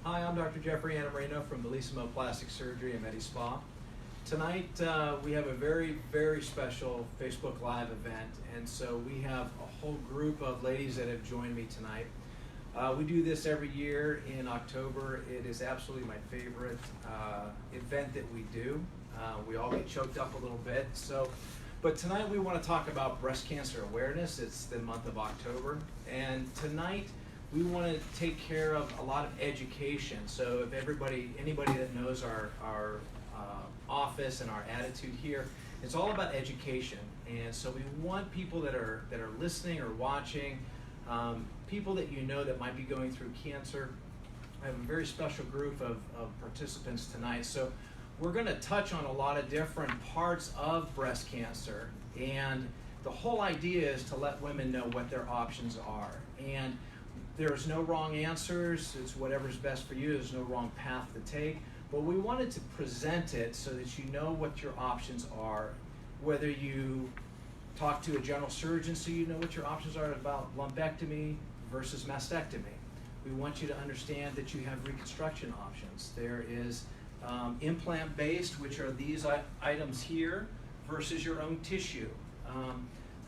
Hi, I'm Dr. Jeffrey Anamoreno from Bellissimo Plastic Surgery and Medi Spa. Tonight we have a very, very special Facebook Live event, and so we have a whole group of ladies that have joined me tonight. We do this every year in October. It is absolutely my favorite event that we do. We all get choked up a little bit. But tonight we want to talk about breast cancer awareness. It's the month of October, and tonight we want to take care of a lot of education. So if anybody that knows our office and our attitude here, it's all about education. And so we want people that are listening or watching, people that you know that might be going through cancer. I have a very special group of participants tonight. So we're going to touch on a lot of different parts of breast cancer, and the whole idea is to let women know what their options are. And there's no wrong answers. It's whatever's best for you. There's no wrong path to take. But we wanted to present it so that you know what your options are, whether you talk to a general surgeon so you know what your options are about lumpectomy versus mastectomy. We want you to understand that you have reconstruction options. There is implant-based, which are these items here, versus your own tissue.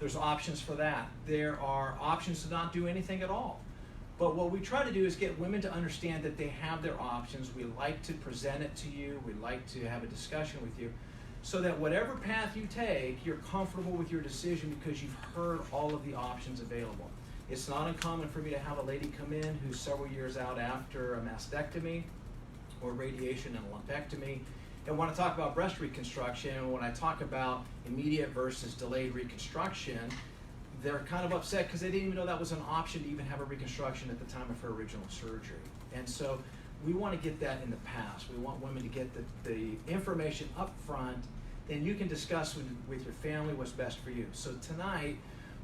There's options for that. There are options to not do anything at all. But what we try to do is get women to understand that they have their options. We like to present it to you. We like to have a discussion with you so that whatever path you take, you're comfortable with your decision because you've heard all of the options available. It's not uncommon for me to have a lady come in who's several years out after a mastectomy or radiation and a lumpectomy and want to talk about breast reconstruction. And when I talk about immediate versus delayed reconstruction, they're kind of upset because they didn't even know that was an option to even have a reconstruction at the time of her original surgery. And so we want to get that in the past. We want women to get the information up front, then you can discuss with your family what's best for you. So tonight,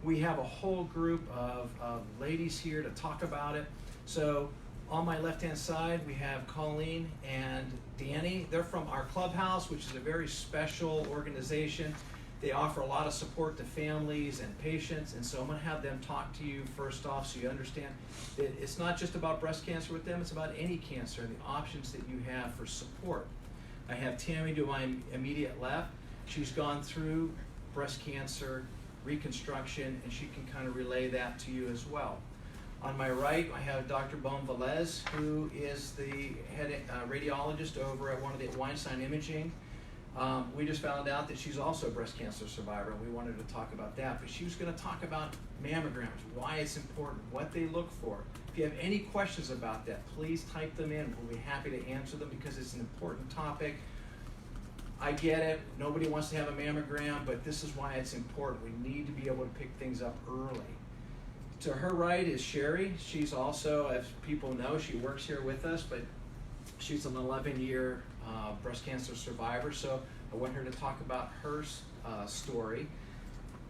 we have a whole group of ladies here to talk about it. So on my left-hand side, we have Colleen and Dani. They're from Our Clubhouse, which is a very special organization. They offer a lot of support to families and patients, and so I'm going to have them talk to you first off so you understand that it's not just about breast cancer with them, it's about any cancer and the options that you have for support. I have Tammy to my immediate left. She's gone through breast cancer, reconstruction, and she can kind of relay that to you as well. On my right, I have Dr. Böhm-Vélez, who is the head radiologist over at one of the Weinstein imaging. We just found out that she's also a breast cancer survivor, and we wanted to talk about that. But she was going to talk about mammograms, why it's important, what they look for. If you have any questions about that, please type them in. We'll be happy to answer them because it's an important topic. I get it. Nobody wants to have a mammogram, but this is why it's important. We need to be able to pick things up early. To her right is Sherry. She's also, as people know, she works here with us, but she's an 11-year breast cancer survivor, so I want her to talk about her story.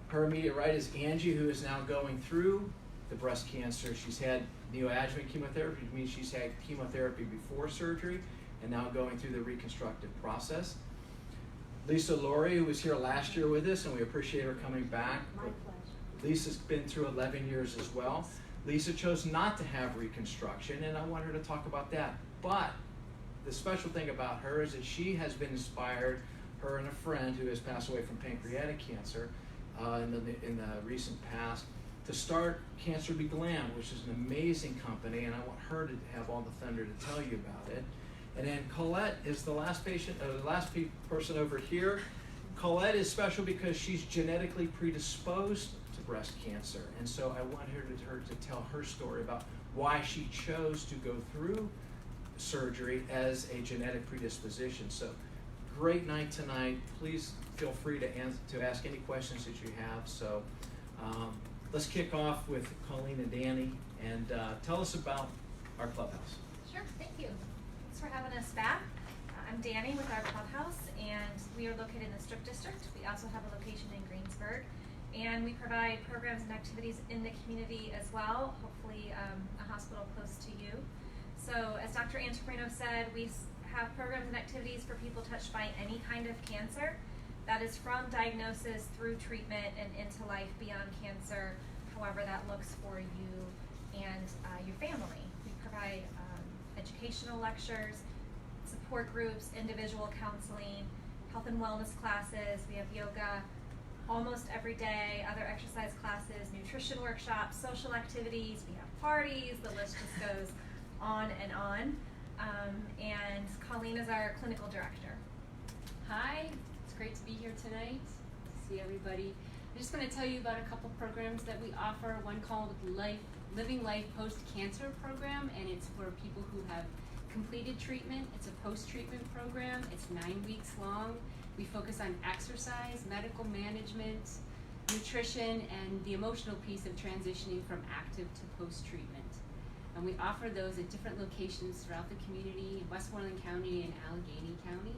Her immediate right is Angie, who is now going through the breast cancer. She's had neoadjuvant chemotherapy, which means she's had chemotherapy before surgery, and now going through the reconstructive process. Lisa Laurie, who was here last year with us, and we appreciate her coming back. My pleasure. Lisa's been through 11 years as well. Lisa chose not to have reconstruction, and I want her to talk about that. But the special thing about her is that she has been inspired, her and a friend who has passed away from pancreatic cancer in the recent past, to start Cancer Be Glammed, which is an amazing company, and I want her to have all the thunder to tell you about it. And then Colette is the last person over here. Colette is special because she's genetically predisposed to breast cancer, and so I want her to tell her story about why she chose to go through surgery as a genetic predisposition. So great night tonight. Please feel free to ask any questions that you have. So let's kick off with Colleen and Dani, and tell us about Our Clubhouse. Sure, thank you. Thanks for having us back. I'm Dani with Our Clubhouse, and we are located in the Strip District. We also have a location in Greensburg, and we provide programs and activities in the community as well, hopefully a hospital close to you. So as Dr. Anamoreno said, we have programs and activities for people touched by any kind of cancer. That is from diagnosis through treatment and into life beyond cancer, however that looks for you and your family. We provide education informational lectures, support groups, individual counseling, health and wellness classes. We have yoga almost every day, other exercise classes, nutrition workshops, social activities. We have parties. The list just goes on and on. And Colleen is our clinical director. Hi, it's great to be here tonight, to see everybody. I'm just going to tell you about a couple programs that we offer. One called Living Life Post-Cancer program, and it's for people who have completed treatment. It's a post-treatment program. It's 9 weeks long. We focus on exercise, medical management, nutrition, and the emotional piece of transitioning from active to post-treatment. And we offer those at different locations throughout the community, in Westmoreland County and Allegheny County.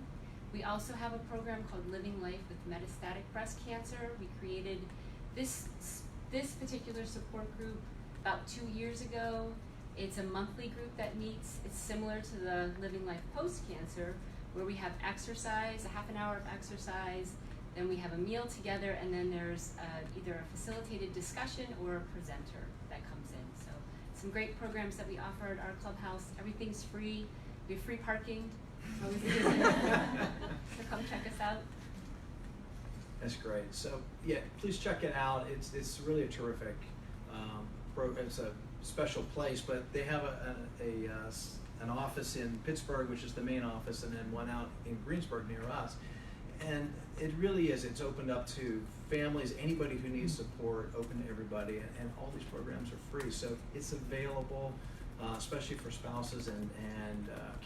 We also have a program called Living Life with Metastatic Breast Cancer. We created this particular support group about 2 years ago. It's a monthly group that meets. It's similar to the Living Life Post-Cancer, where we have exercise, a half an hour of exercise, then we have a meal together, and then there's either a facilitated discussion or a presenter that comes in. So some great programs that we offer at our clubhouse. Everything's free. We have free parking. So come check us out. That's great. So yeah, please check it out. It's really a terrific program. It's a special place, but they have an office in Pittsburgh, which is the main office, and then one out in Greensburg near us. And it really is. It's opened up to families, anybody who needs support, open to everybody, and all these programs are free. So it's available, especially for spouses and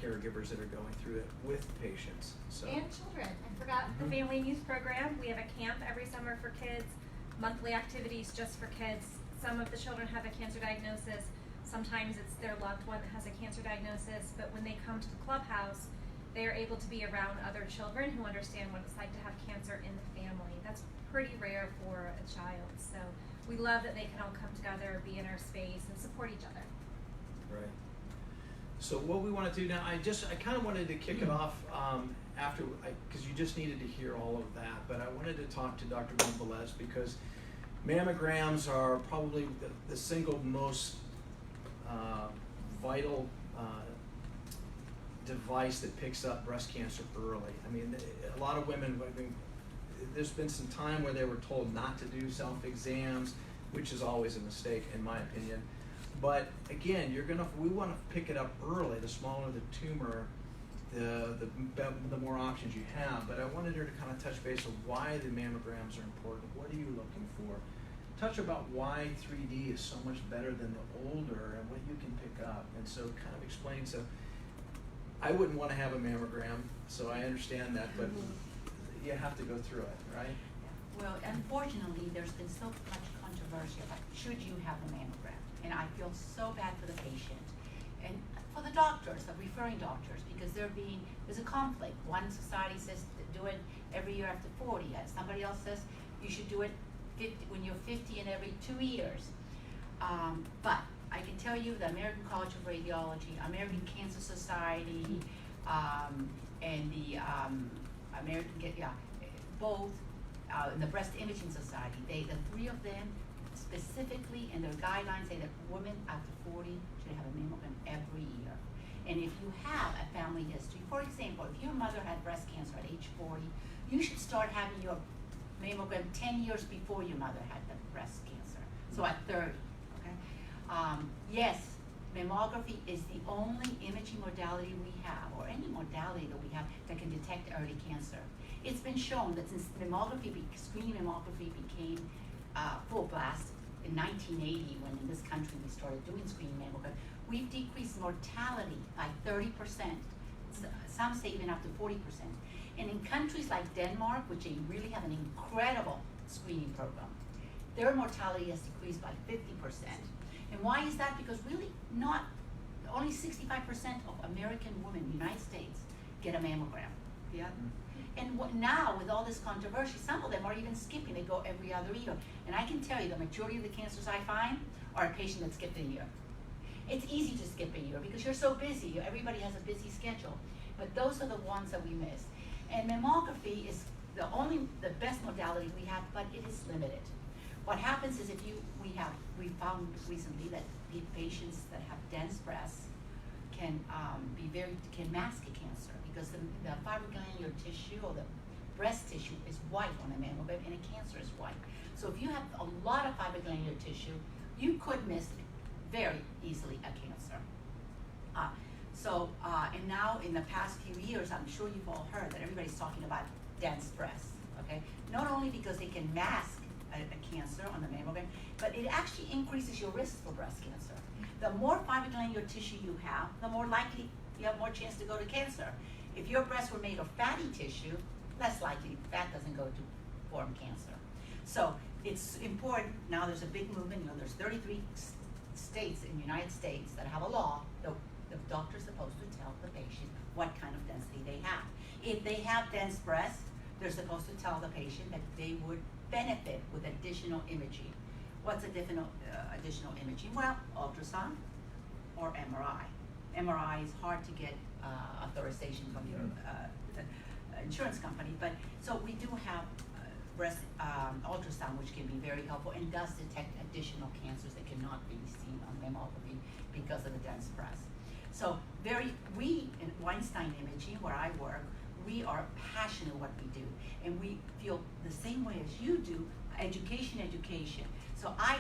caregivers that are going through it with patients. So. And children. I forgot the Family and Youth Program. We have a camp every summer for kids, monthly activities just for kids. Some of the children have a cancer diagnosis. Sometimes it's their loved one that has a cancer diagnosis, but when they come to the clubhouse, they are able to be around other children who understand what it's like to have cancer in the family. That's pretty rare for a child. So we love that they can all come together, be in our space, and support each other. Right. So what we want to do now, I kind of wanted to kick it off after, because you just needed to hear all of that, but I wanted to talk to Dr. Böhm-Vélez because mammograms are probably the single most vital device that picks up breast cancer early. I mean, a lot of women, there's been some time where they were told not to do self-exams, which is always a mistake in my opinion. But again, we want to pick it up early. The smaller the tumor, the more options you have. But I wanted her to kind of touch base on why the mammograms are important. What are you looking for? Touch about why 3D is so much better than the older and what you can pick up. And so kind of explain. So I wouldn't want to have a mammogram, so I understand that, but you have to go through it, right? Well, unfortunately, there's been so much controversy about should you have a mammogram. And I feel so bad for the patient and for the doctors, the referring doctors, because there's a conflict. One society says do it every year after 40, and somebody else says you should do it when you're 50 and every 2 years. But I can tell you the American College of Radiology, American Cancer Society, and the both, and the Breast Imaging Society, the three of them specifically in their guidelines say that women after 40 should have a mammogram every year. And if you have a family history, for example, if your mother had breast cancer at age 40, you should start having your mammogram 10 years before your mother had the breast cancer. So at 30, okay? Yes, mammography is the only imaging modality we have, or any modality that we have that can detect early cancer. It's been shown that since screening mammography became full blast in 1980, when in this country we started doing screening mammogram, we've decreased mortality by 30%. Some say even up to 40%. And in countries like Denmark, which they really have an incredible screening program, their mortality has decreased by 50%. And why is that? Because really only 65% of American women in the United States get a mammogram. Yeah. And now, with all this controversy, some of them are even skipping. They go every other year. And I can tell you, the majority of the cancers I find are a patient that skipped a year. It's easy to skip a year because you're so busy. Everybody has a busy schedule. But those are the ones that we miss. And mammography is the best modality we have, but it is limited. What happens is we found recently that the patients that have dense breasts can mask a cancer because the fibroglandular tissue or the breast tissue is white on a mammogram and a cancer is white. So if you have a lot of fibroglandular tissue, you could miss very easily a cancer. And now in the past few years, I'm sure you've all heard that everybody's talking about dense breasts, okay? Not only because they can mask a cancer on the mammogram, but it actually increases your risk for breast cancer. The more fibroglandular tissue you have, the more likely you have more chance to go to cancer. If your breasts were made of fatty tissue, less likely fat doesn't go to form cancer. So it's important, now there's a big movement, there's 33 states in the United States that have a law that the doctor's supposed to tell the patient what kind of density they have. If they have dense breasts, they're supposed to tell the patient that they would benefit with additional imaging. What's additional imaging? Well, ultrasound or MRI. MRI is hard to get authorization from your insurance company, but so we do have breast ultrasound, which can be very helpful and does detect additional cancers that cannot be seen on mammography because of the dense breast. So we in Weinstein Imaging, where I work, we are passionate what we do, and we feel the same way as you do, education. So I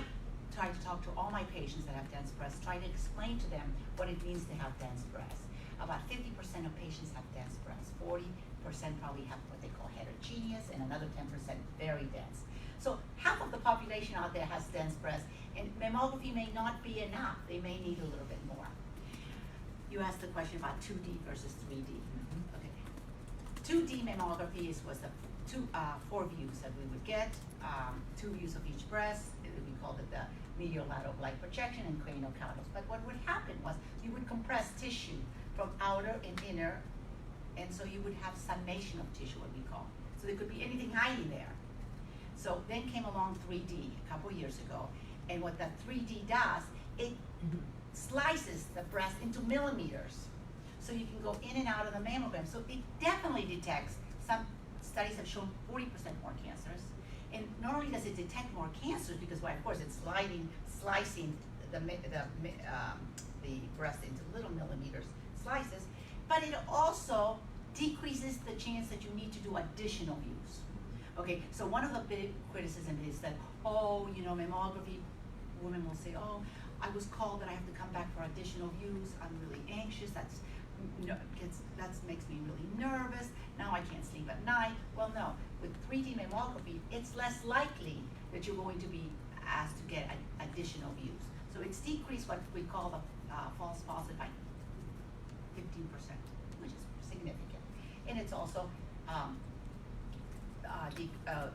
try to talk to all my patients that have dense breasts, try to explain to them what it means to have dense breasts. About 50% of patients have dense breasts, 40% probably have what they call heterogeneous, and another 10% very dense. So half of the population out there has dense breasts, and mammography may not be enough. They may need a little bit more. You asked the question about 2D versus 3D. Okay. 2D mammography was the four views that we would get, 2 views of each breast. We called it the medial lateral light projection and cranial cavernous. But what would happen was you would compress tissue from outer and inner, and so you would have summation of tissue, what we call. So there could be anything hiding there. So then came along 3D a couple years ago, and what that 3D does, it slices the breast into millimeters. So you can go in and out of the mammogram. So it definitely detects, some studies have shown 40% more cancers. And not only does it detect more cancers, because well, of course it's slicing the breast into little millimeters slices, but it also decreases the chance that you need to do additional views. Okay, so one of the big criticisms is that, mammography, women will say, I was called that I have to come back for additional views. I'm really anxious. That makes me really nervous. Now I can't sleep at night. Well, no, with 3D mammography, it's less likely that you're going to be asked to get additional views. So it's decreased what we call the false positive by 15%, which is significant. And it's also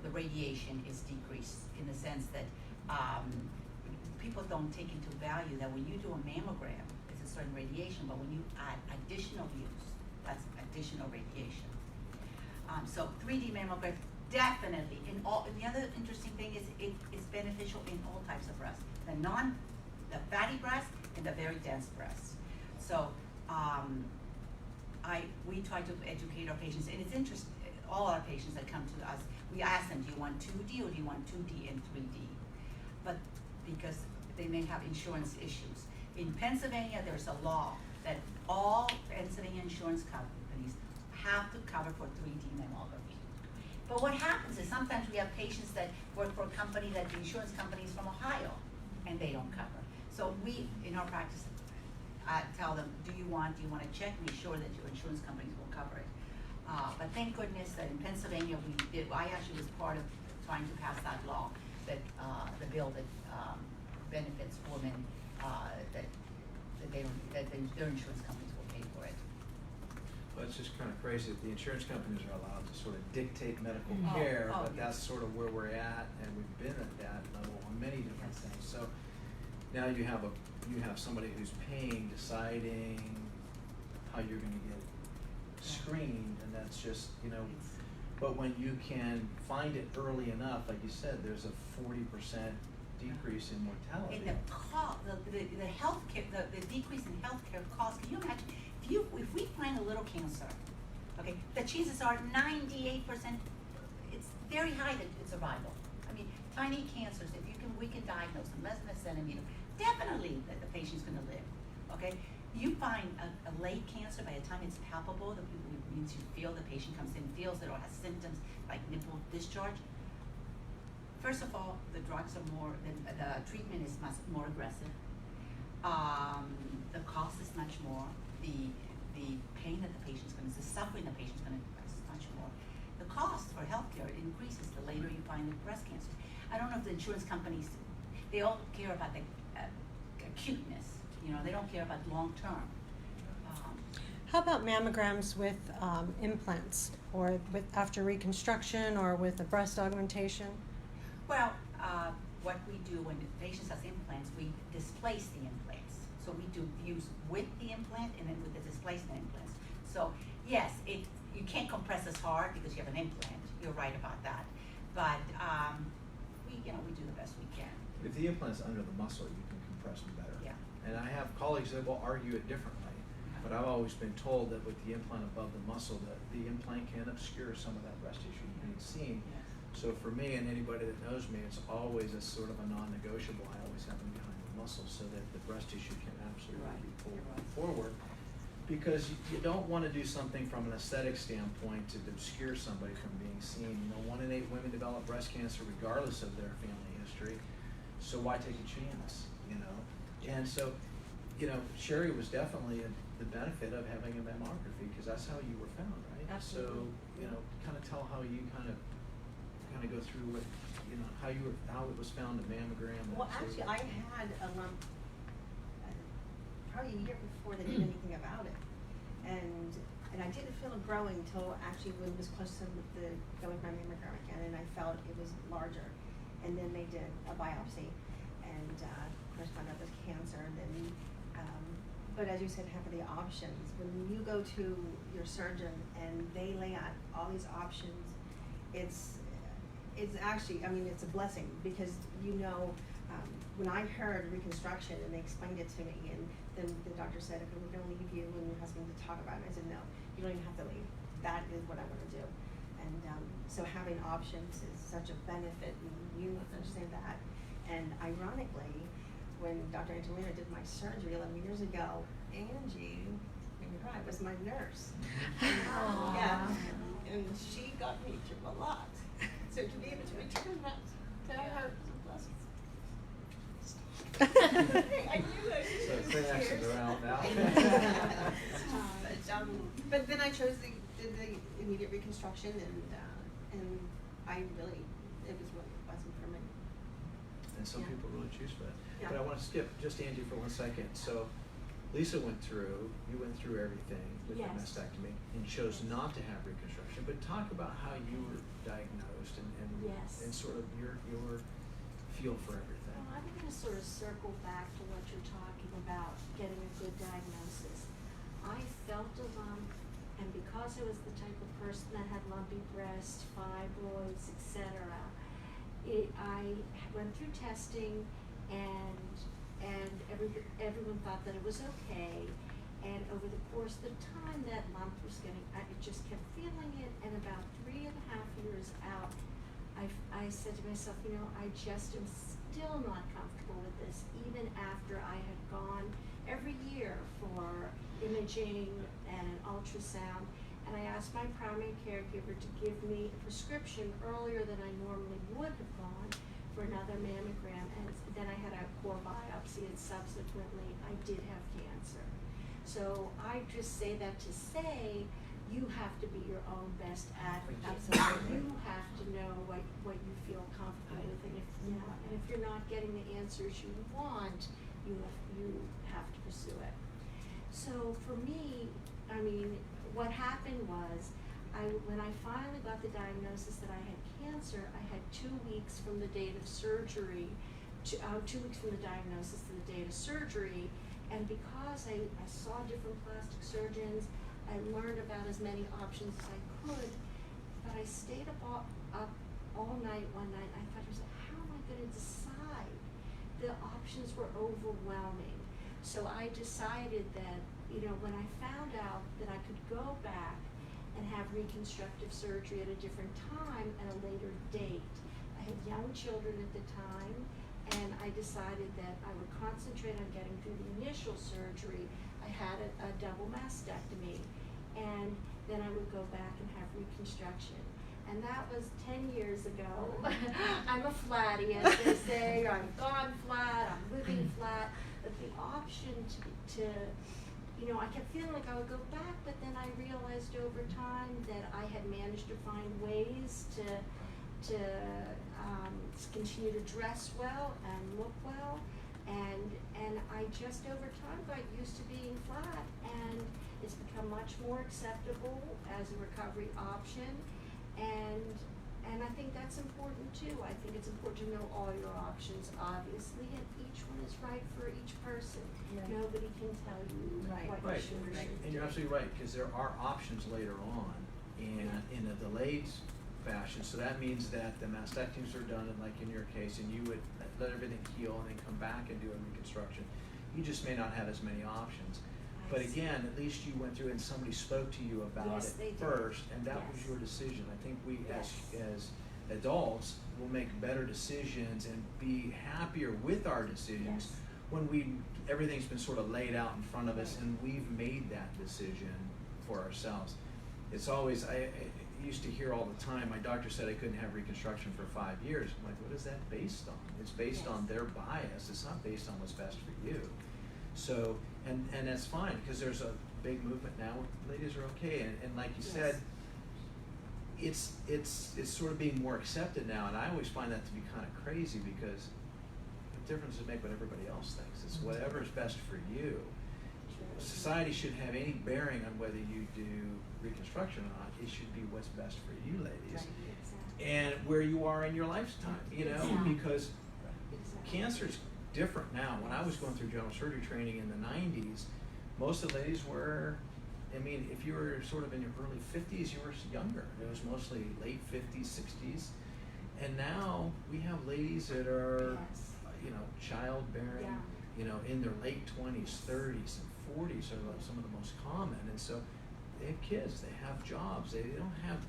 the radiation is decreased in the sense that people don't take into value that when you do a mammogram, it's a certain radiation, but when you add additional views, that's additional radiation. So 3D mammogram definitely in all. And the other interesting thing is it's beneficial in all types of breasts, the fatty breast and the very dense breasts. So we try to educate our patients, and it's interesting. All our patients that come to us, we ask them, do you want 2D or do you want 2D and 3D? But because they may have insurance issues. In Pennsylvania, there's a law that all Pennsylvania insurance companies have to cover for 3D mammography. But what happens is sometimes we have patients that work for a company that the insurance company is from Ohio, and they don't cover. So we, in our practice, tell them, do you want to check, be sure that your insurance companies will cover it. But thank goodness that in Pennsylvania I actually was part of trying to pass that law, that the bill that benefits women that their insurance companies will pay for it. Well, it's just kind of crazy that the insurance companies are allowed to sort of dictate medical care, but yes. that's sort of where we're at, and we've been at that level on many different things. So now you have somebody who's paying, deciding how you're going to get screened, and that's just But when you can find it early enough, like you said, there's a 40% decrease in mortality. And the healthcare, the decrease in healthcare costs. Can you imagine if we find a little cancer? Okay, the chances are 98%. It's very high that it's survival. I mean, tiny cancers. If we can diagnose them less than a centimeter, definitely that the patient's going to live. Okay, You find a late cancer by the time it's palpable, that means you feel the patient comes in, feels it, or has symptoms like nipple discharge. First of all, the drugs are the treatment is much more aggressive. The cost is much more. The pain that the patient's the suffering the patient's going to is much more. The cost for healthcare increases the later you find the breast cancer. I don't know if the insurance companies, they all care about the acuteness. They don't care about long term. How about mammograms with implants, or with after reconstruction, or with a breast augmentation? Well, what we do when the patient has implants, we displace the implants. So we do views with the implant and then with the displacement implants. So yes, you can't compress as hard because you have an implant. You're right about that. But we do the best we can. If the implant's under the muscle, you can compress them better. Yeah. And I have colleagues that will argue it differently, but I've always been told that with the implant above the muscle, that the implant can obscure some of that breast tissue being seen. Yes. So for me and anybody that knows me, it's always a sort of a non-negotiable. I always have them behind the muscle so that the breast tissue can absolutely be pulled forward. Because you don't want to do something from an aesthetic standpoint to obscure somebody from being seen. 1 in 8 women develop breast cancer regardless of their family history. So why take a chance, And so, Sherry was definitely the benefit of having a mammography, because that's how you were found, right? Absolutely. So, kind of tell how you kind of go through what, how it was found, a mammogram. Well, actually, I had a lump probably a year before they did anything about it, and I didn't feel it growing until actually when it was close to going my mammogram again, and I felt it was larger, and then they did a biopsy, and of course found out it was cancer, and then. But as you said, have the options. When you go to your surgeon and they lay out all these options, it's actually, it's a blessing, because when I heard reconstruction and they explained it to me, and then the doctor said, okay, we're gonna leave you and your husband to talk about it. I said, no, you don't even have to leave. That is what I want to do. And so having options is such a benefit, and you understand that. And ironically, when Dr. Angelina did my surgery 11 years ago, Angie, made me cry, was my nurse. Yeah, and she got me through a lot. So to be able to return that to her was a blessing. I knew I So Kleenex is around now. But then I chose the immediate reconstruction, and I really, it was really a blessing for me. And some Yeah. people really choose for that. Yeah. But I want to skip just Angie for 1 second. So Lisa you went through everything with Yes. the mastectomy and chose not to have reconstruction. But talk about how you were diagnosed and Yes. and sort of your feel for everything. Well, I'm going to sort of circle back to what you're talking about, getting a good diagnosis. I felt a lump, and because I was the type of person that had lumpy breasts, fibroids, etc., I went through testing, and everyone thought that it was okay. And over the course of the time, that lump was I just kept feeling it, and about 3.5 years out, I said to myself, I just am still not comfortable with this, even after I had gone every year for imaging and an ultrasound. And I asked my primary caregiver to give me a prescription earlier than I normally would have gone for another mammogram, and then I had a core biopsy, and subsequently I did have cancer. So I just say that to say, you have to be your own best advocate. Absolutely. You have to know what you feel comfortable with, and if you're not getting the answers you want, you have to pursue it. So for me, what happened was, when I finally got the diagnosis that I had cancer, I had 2 weeks from the date of surgery, 2 weeks from the diagnosis to the date of surgery, and because I saw different plastic surgeons, I learned about as many options as I could, but I stayed up all night one night. I thought, how am I going to decide? The options were overwhelming. So I decided that, when I found out that I could go back and have reconstructive surgery at a different time at a later date. I had young children at the time, and I decided that I would concentrate on getting through the initial surgery. I had a double mastectomy, and then I would go back and have reconstruction. And that was 10 years ago. I'm a flatty, as they say, or I'm gone flat, I'm living flat. But the option to you know, I kept feeling like I would go back, but then I realized over time that I had managed to find ways to continue to dress well and look well, and I just over time got used to being flat, and it's become much more acceptable as a recovery option, and I think that's important too. I think it's important to know all your options, obviously, and each one is right for each person. Right. Nobody can tell you Right. what Right, you should or shouldn't and do. you're absolutely right, because there are options later on, and in a delayed fashion, so that means that the mastectomies are done, and like in your case, and you would let everything heal and then come back and do a reconstruction. You just may not have as many options. But I see. again, at least you went through and somebody spoke to you about Yes, they it did. first, and that was Yes. your decision. I think we, Yes. as adults, will make better decisions and be happier with our decisions Yes. when everything's been sort of laid out in front of us Right. and we've made that decision for ourselves. It's always, I used to hear all the time, my doctor said I couldn't have reconstruction for 5 years. I'm like, what is that based on? It's based Yes. on their bias. It's not based on what's best for you. So, and that's fine, because there's a big movement now where ladies are okay, and like you Yes. said, it's sort of being more accepted now, and I always find that to be kind of crazy, because what difference does it make what everybody else thinks? It's whatever's best for you. Sure. Society shouldn't have any bearing on whether you do reconstruction or not. It should be what's best for you, ladies, Right, exactly. and where you are in your lifetime, you know, Exactly. because Exactly. cancer's different now. When I was going through general surgery training in the 90s, most of the ladies were, I mean, if you were sort of in your early 50s, you were younger. It was mostly late 50s, 60s. And now we have ladies that are, Yes. you know, childbearing, Yeah. you know, in their late 20s, 30s, and 40s are like some of the most common. And so they have kids, they have jobs, they don't have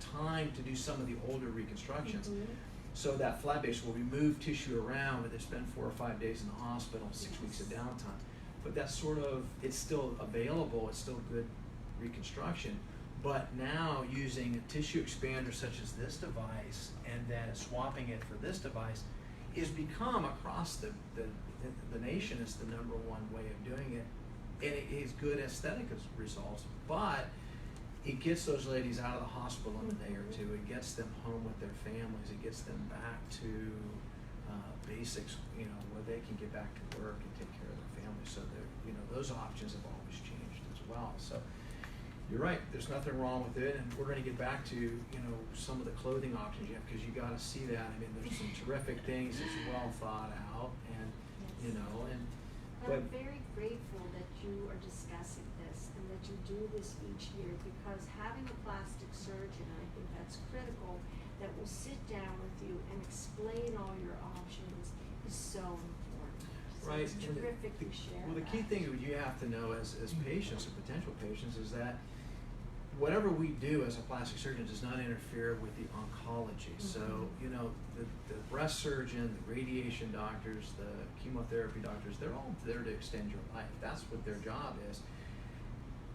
time to do some of the older reconstructions. Mhm. So that flat base will remove tissue around, but they spend 4 or 5 days in the hospital, 6 weeks of downtime. But that's sort of, it's still available, it's still good reconstruction. But now using a tissue expander such as this device and then swapping it for this device is become across the nation as the #1 way of doing it. And it is good aesthetic results, but it gets those ladies out of the hospital in a day or two. It gets them home with their families. It gets them back to basics, you know, where they can get back to work and take care of their families. So you know, those options have always changed as well. So you're right. There's nothing wrong with it, and we're going to get back to, you know, some of the clothing options you have, because you got to see that. I mean, there's some terrific things. It's well thought out, and Yes. you know, and But I'm but very grateful that you are discussing this and that you do this each year, because having a plastic surgeon, I think that's critical, that will sit down with you and explain all your options is so important. So right. it's and terrific you share well, the that. key thing that you have to know as patients or potential patients is that whatever we do as a plastic surgeon does not interfere with the oncology. So, you know, the breast surgeon, the radiation doctors, the chemotherapy doctors, they're all there to extend your life. That's what their job is.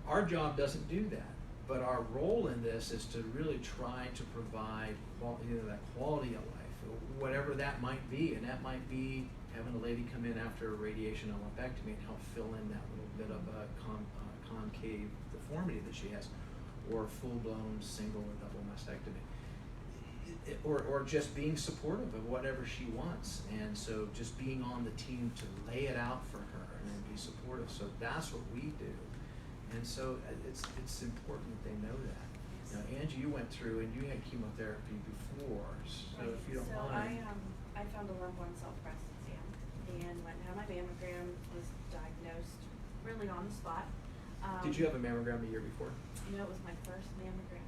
Our job doesn't do that, but our role in this is to really try to provide that quality of life, whatever that might be. And that might be having a lady come in after a radiation and lumpectomy and help fill in that little bit of a concave deformity that she has, or full-blown single or double mastectomy, or just being supportive of whatever she wants. And so just being on the team to lay it out for her and then be supportive. So that's what we do. And so it's important that they know that. Now, Angie, you went through and you had chemotherapy before, so if you don't mind. I found a lump on self-breast exam and went and had my mammogram, was diagnosed really on the spot. Did you have a mammogram a year before? You know, it was my first mammogram,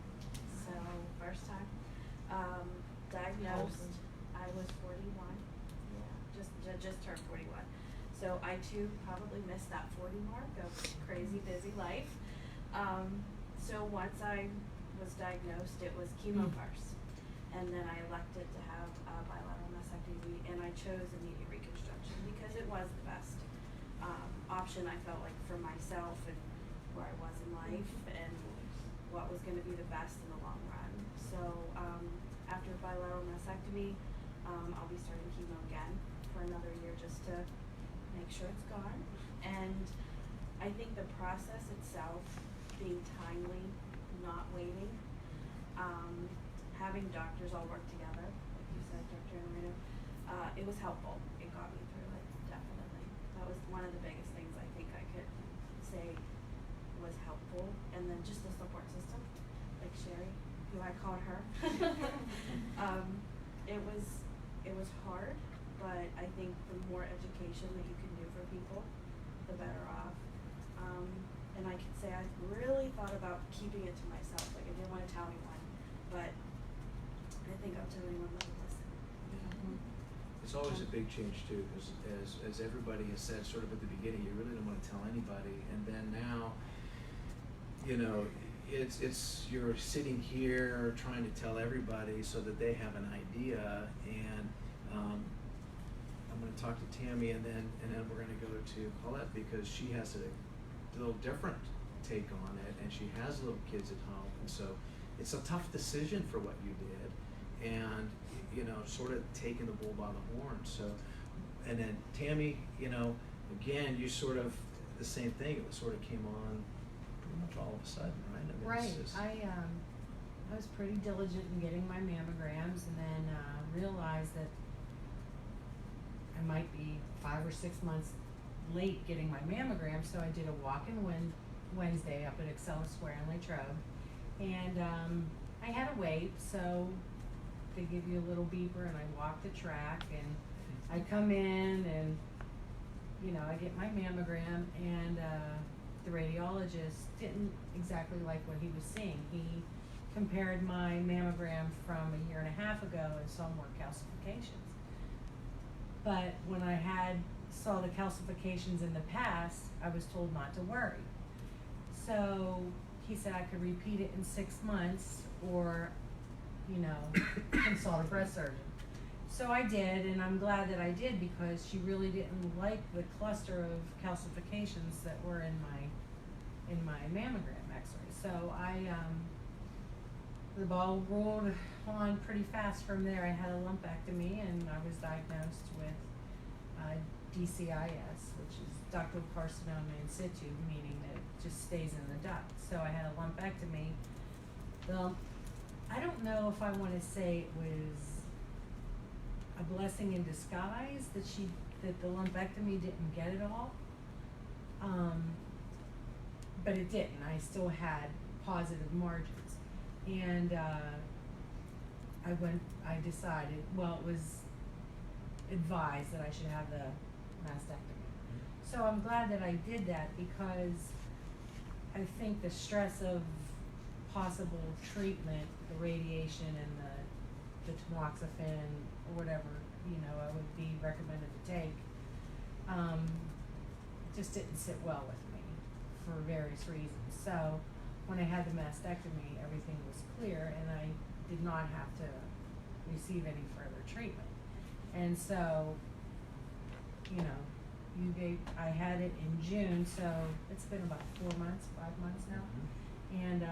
so first time. Diagnosed, I was 41, just turned 41. So I too probably missed that 40 mark of crazy busy life. So once I was diagnosed, it was chemo first. And then I elected to have a bilateral mastectomy, and I chose immediate reconstruction because it was the best. option I felt like for myself and where I was in life and what was gonna be the best in the long run. So, after bilateral mastectomy, I'll be starting chemo again for another year just to make sure it's gone. And I think the process itself, being timely, not waiting, having doctors all work together, like you said, Dr. Moreno, it was helpful. It got me through it, definitely. That was one of the biggest things I think I could say was helpful. And then just the support system, like Sherry, who I called her. It was hard, but I think the more education that you can do for people, the better off. And I can say I really thought about keeping it to myself. Like I didn't want to tell anyone, but I think I'll tell anyone that will listen. It's always a big change too, because as everybody has said sort of at the beginning, you really don't want to tell anybody, and then now, you know, it's you're sitting here trying to tell everybody so that they have an idea, and I'm going to talk to Tammy, and then we're going to go to Colette because she has a little different take on it, and she has little kids at home, and so it's a tough decision for what you did, and you know, sort of taking the bull by the horn. So, and then Tammy, you know, again, you sort of the same thing. It sort of came on pretty much all of a sudden, right? I mean, Right. it's just, I was pretty diligent in getting my mammograms, and then realized that I might be 5 or 6 months late getting my mammogram. So I did a walk-in Wednesday up at Excella Square in Latrobe, and I had to wait. So they give you a little beeper, and I walk the track, and I come in, and you know, I get my mammogram, and the radiologist didn't exactly like what he was seeing. He compared my mammogram from a year and a half ago and saw more calcifications. But when I saw the calcifications in the past, I was told not to worry. So he said I could repeat it in 6 months, or, you know, consult a breast surgeon. So I did, and I'm glad that I did, because she really didn't like the cluster of calcifications that were in my mammogram x-ray. So the ball rolled on pretty fast from there. I had a lumpectomy, and I was diagnosed with DCIS, which is ductal carcinoma in situ, meaning that it just stays in the duct. So I had a lumpectomy. I don't know if I want to say it was a blessing in disguise that the lumpectomy didn't get it all, but it didn't. I still had positive margins, and I decided, well, it was advised that I should have the mastectomy. So I'm glad that I did that, because I think the stress of possible treatment, the radiation and the tamoxifen or whatever, you know, I would be recommended to take, just didn't sit well with me for various reasons. So when I had the mastectomy, everything was clear, and I did not have to receive any further treatment. And so, you know, I had it in June, so it's been about 5 months now. And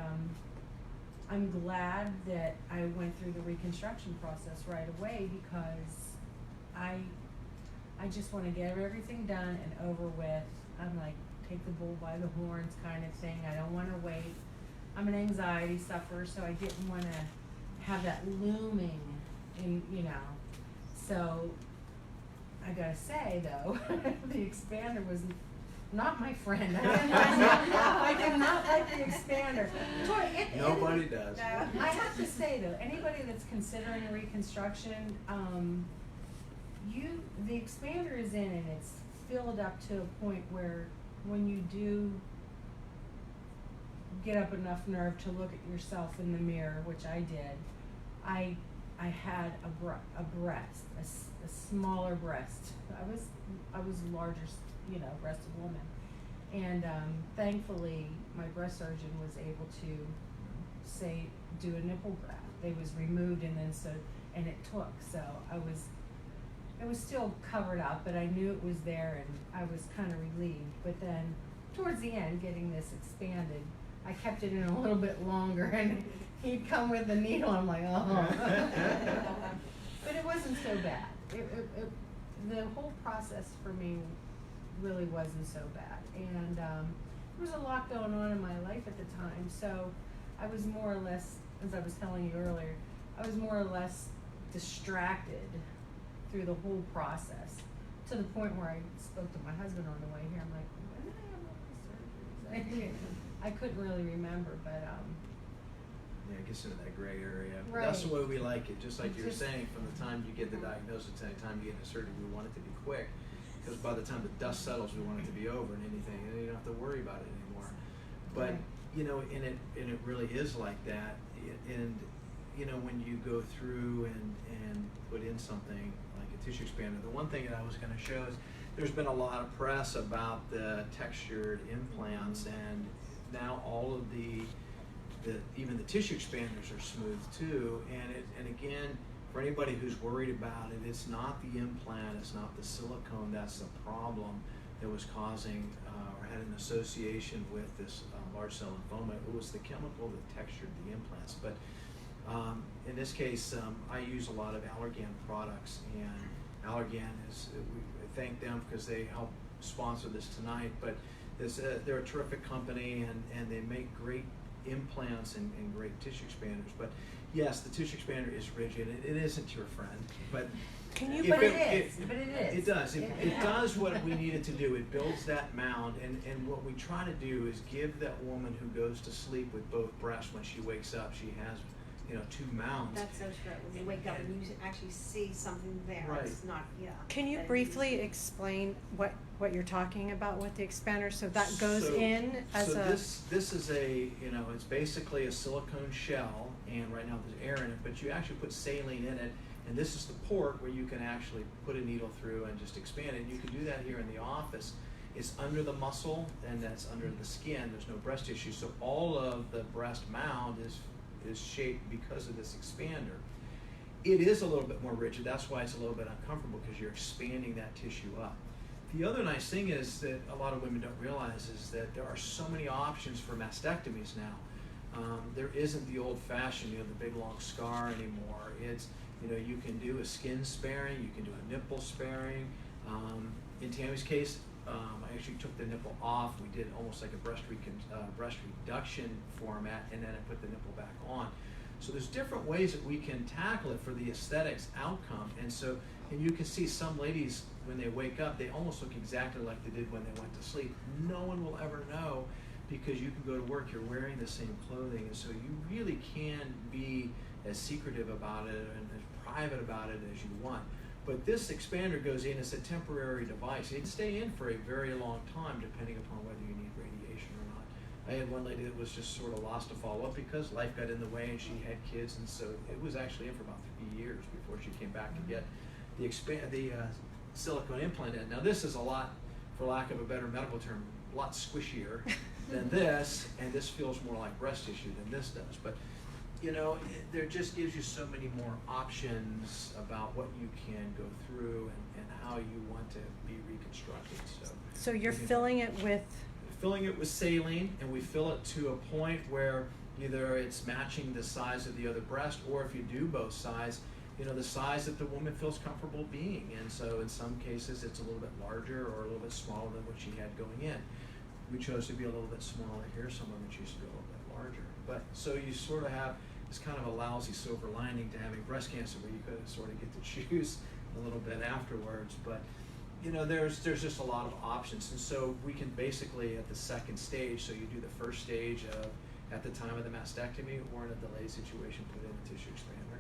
I'm glad that I went through the reconstruction process right away, because I just want to get everything done and over with. I'm like, take the bull by the horns kind of thing. I don't want to wait. I'm an anxiety sufferer, so I didn't want to have that looming, you know. So I gotta say though, the expander was not my friend. I did not like the expander. nobody does. I have to say though, anybody that's considering a reconstruction, the expander is in, and it's filled up to a point where when you do get up enough nerve to look at yourself in the mirror, which I did, I had a breast, a smaller breast. I was larger, you know, breasted woman, and thankfully my breast surgeon was able to do a nipple graft. It was removed, and then and it took. So I was it was still covered up, but I knew it was there and I was kind of relieved. But then towards the end, getting this expanded, I kept it in a little bit longer and he'd come with the needle. I'm like, oh. But it wasn't so bad. The whole process for me really wasn't so bad. And there was a lot going on in my life at the time. So I was more or less, as I was telling you earlier, I was more or less distracted through the whole process, to the point where I spoke to my husband on the way here. I'm like, when did I have all these surgeries? I couldn't really remember, but Yeah, it gets into that gray area. Right. That's the way we like it, just like you were Just- saying, from the time you get the diagnosis to the time you get the surgery, we want it to be quick. Because by the time the dust settles, we want it to be over and anything, and you don't have to worry about it anymore. But, Right. you know, and it really is like that. And, you know, when you go through and put in something like a tissue expander, the one thing that I was gonna show is, there's been a lot of press about the textured implants, and now all of even the tissue expanders are smooth too. And again, for anybody who's worried about it, it's not the implant, it's not the silicone that's the problem that was causing or had an association with this large cell lymphoma. It was the chemical that textured the implants. But in this case, I use a lot of Allergan products, and Allergan we thank them because they help sponsor this tonight. But they're a terrific company, and they make great implants and great tissue expanders. But yes, the tissue expander is rigid. It isn't your friend, but Can you? if But But it is. But it is. it does. It Yeah. does what we need it to do. It builds that mound, and what we try to do is give that woman who goes to sleep with both breasts, when she wakes up, she has, you know, two mounds. That's so true. When you wake up and you actually see something there, Right. it's not, yeah. Can you that briefly is- explain what you're talking about with the expander? So that goes So- in as so a. this is a, you know, it's basically a silicone shell, and right now there's air in it, but you actually put saline in it, and this is the port where you can actually put a needle through and just expand it. You can do that here in the office. It's under the muscle, and that's under the skin. There's no breast tissue, so all of the breast mound is shaped because of this expander. It is a little bit more rigid. That's why it's a little bit uncomfortable, because you're expanding that tissue up. The other nice thing is that a lot of women don't realize is that there are so many options for mastectomies now. There isn't the old-fashioned, you know, the big long scar anymore. It's, you know, you can do a skin sparing, you can do a nipple sparing. In Tammy's case, I actually took the nipple off. We did almost like a breast reduction format, and then I put the nipple back on. So there's different ways that we can tackle it for the aesthetics outcome. And you can see some ladies, when they wake up, they almost look exactly like they did when they went to sleep. No one will ever know, because you can go to work, you're wearing the same clothing, and so you really can be as secretive about it and as private about it as you want. But this expander goes in as a temporary device. It'd stay in for a very long time, depending upon whether you need radiation or not. I had one lady that was just sort of lost to follow-up because life got in the way and she had kids, and so it was actually in for about 3 years before she came back to get the silicone implant in. Now this is a lot, for lack of a better medical term, a lot squishier than this, and this feels more like breast tissue than this does. But you know, there just gives you so many more options about what you can go through and how you want to be reconstructed. So you're we can- filling it with. Filling it with saline, and we fill it to a point where either it's matching the size of the other breast, or if you do both sides, you know, the size that the woman feels comfortable being. And so in some cases it's a little bit larger or a little bit smaller than what she had going in. We chose to be a little bit smaller here. Some women choose to be a little bit larger. But so you sort of have this kind of a lousy silver lining to having breast cancer, where you could sort of get to choose a little bit afterwards. But you know, there's just a lot of options. And so we can basically, at the second stage, so you do the first stage of at the time of the mastectomy, or in a delayed situation, put in a tissue expander.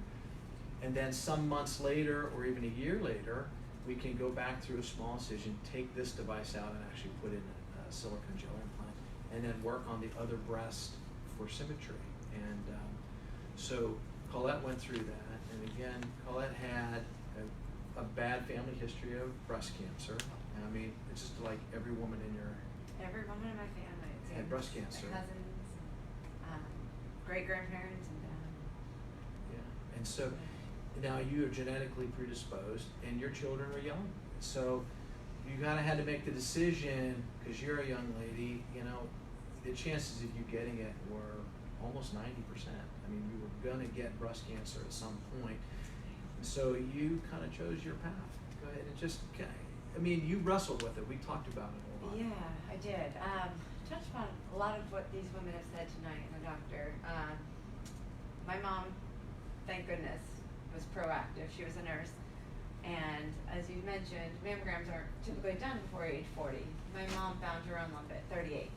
And then some months later, or even a year later, we can go back through a small incision, take this device out, and actually put in a silicone gel implant, and then work on the other breast for symmetry. And so Colette went through that, and again, Colette had a bad family history of breast cancer. And I mean, it's just like every woman in your Every woman in my family had breast cancer. my cousins, great grandparents, and Yeah. And so now you are genetically predisposed and your children are young. So you kind of had to make the decision, because you're a young lady, you know, the chances of you getting it were almost 90%. I mean, you were going to get breast cancer at some point. So you kind of chose your path. Go ahead and just, I mean, you wrestled with it. We talked about it a lot. Yeah, I did. Touched on a lot of what these women have said tonight and the doctor. My mom, thank goodness, was proactive. She was a nurse. And as you mentioned, mammograms aren't typically done before age 40. My mom found her own lump at 38.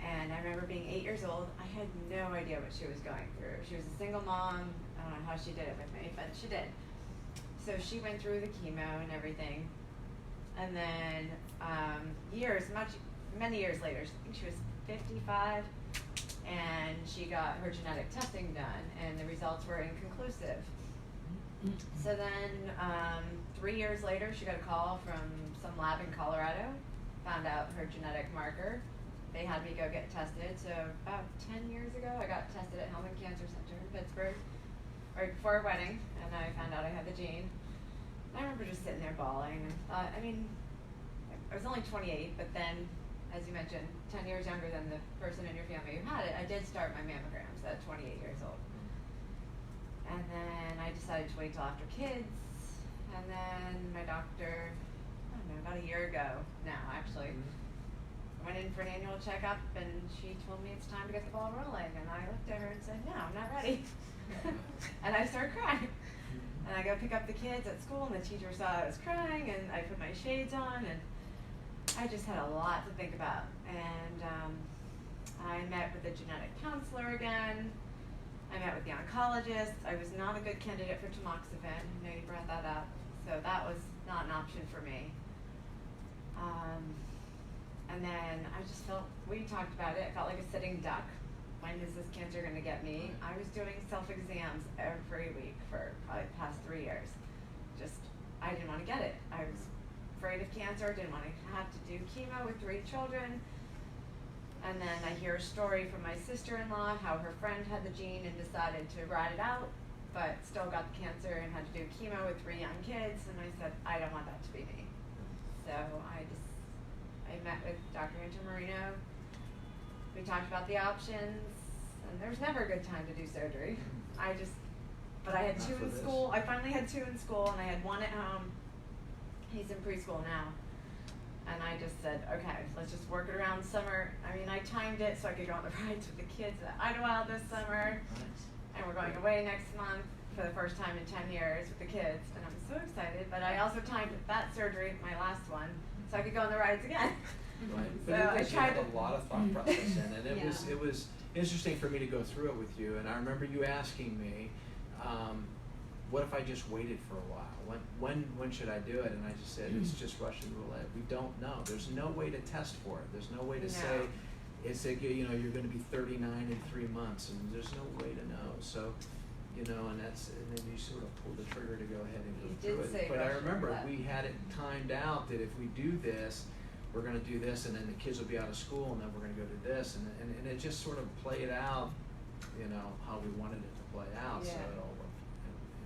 And I remember being 8 years old. I had no idea what she was going through. She was a single mom. I don't know how she did it with me, but she did. So she went through the chemo and everything. And then many years later, I think she was 55, and she got her genetic testing done, and the results were inconclusive. So then 3 years later, she got a call from some lab in Colorado, found out her genetic marker. They had me go get tested. So about 10 years ago, I got tested at Hellman Cancer Center in Pittsburgh, right before our wedding, and I found out I had the gene. I remember just sitting there bawling and thought, I mean, I was only 28, but then, as you mentioned, 10 years younger than the person in your family who had it, I did start my mammograms at 28 years old. And then I decided to wait till after kids, and then my doctor, I don't know, about a year ago now actually, went in for an annual checkup, and she told me it's time to get the ball rolling, and I looked at her and said, no, I'm not ready. And I started crying. And I go pick up the kids at school, and the teacher saw I was crying, and I put my shades on, and I just had a lot to think about. And I met with a genetic counselor again. I met with the oncologist. I was not a good candidate for tamoxifen. I know you brought that up. So that was not an option for me. And then I just felt, we talked about it, I felt like a sitting duck. When is this cancer going to get me? I was doing self-exams every week for probably the past 3 years. I didn't want to get it. I was afraid of cancer, didn't want to have to do chemo with 3 children. And then I hear a story from my sister-in-law, how her friend had the gene and decided to ride it out, but still got the cancer and had to do chemo with 3 young kids. And I said, I don't want that to be me. So I met with Dr. Marino. We talked about the options, and there's never a good time to do surgery. But I had 2 in school. I finally had 2 in school, and I had 1 at home. He's in preschool now. And I just said, okay, let's just work it around summer. I mean, I timed it so I could go on the rides with the kids at Idlewild this summer. And we're going away next month for the first time in 10 years with the kids. And I'm so excited. But I also timed that surgery, my last one, so I could go on the rides again. Right. So But I tried a lot of thought process in it. Yeah. It was interesting for me to go through it with you. And I remember you asking me, what if I just waited for a while? When should I do it? And I just said, it's just Russian roulette. We don't know. There's no way to test for it. There's no way to say, it's like, you know, you're going to be 39 in 3 months, and there's no way to know. So, you know, and then you sort of pull the trigger to go ahead and go through it. But I remember we had it timed out that if we do this, we're going to do this, and then the kids will be out of school, and then we're going to go to this, and it just sort of played out, you know, how we wanted it to play out. So it all worked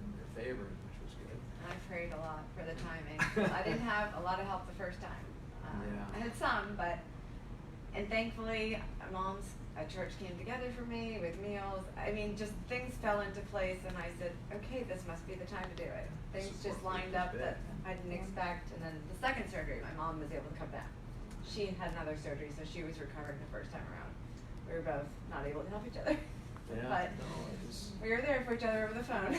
in your favor, which was good. I prayed a lot for the timing. I didn't have a lot of help the first time. I had some, and thankfully, Mom's at church came together for me with meals. I mean, just things fell into place, and I said, okay, this must be the time to do it. Things just lined up that I didn't expect. And then the second surgery, my mom was able to come back. She had another surgery, so she was recovering the first time around. We were both not able to help each other. But we were there for each other over the phone.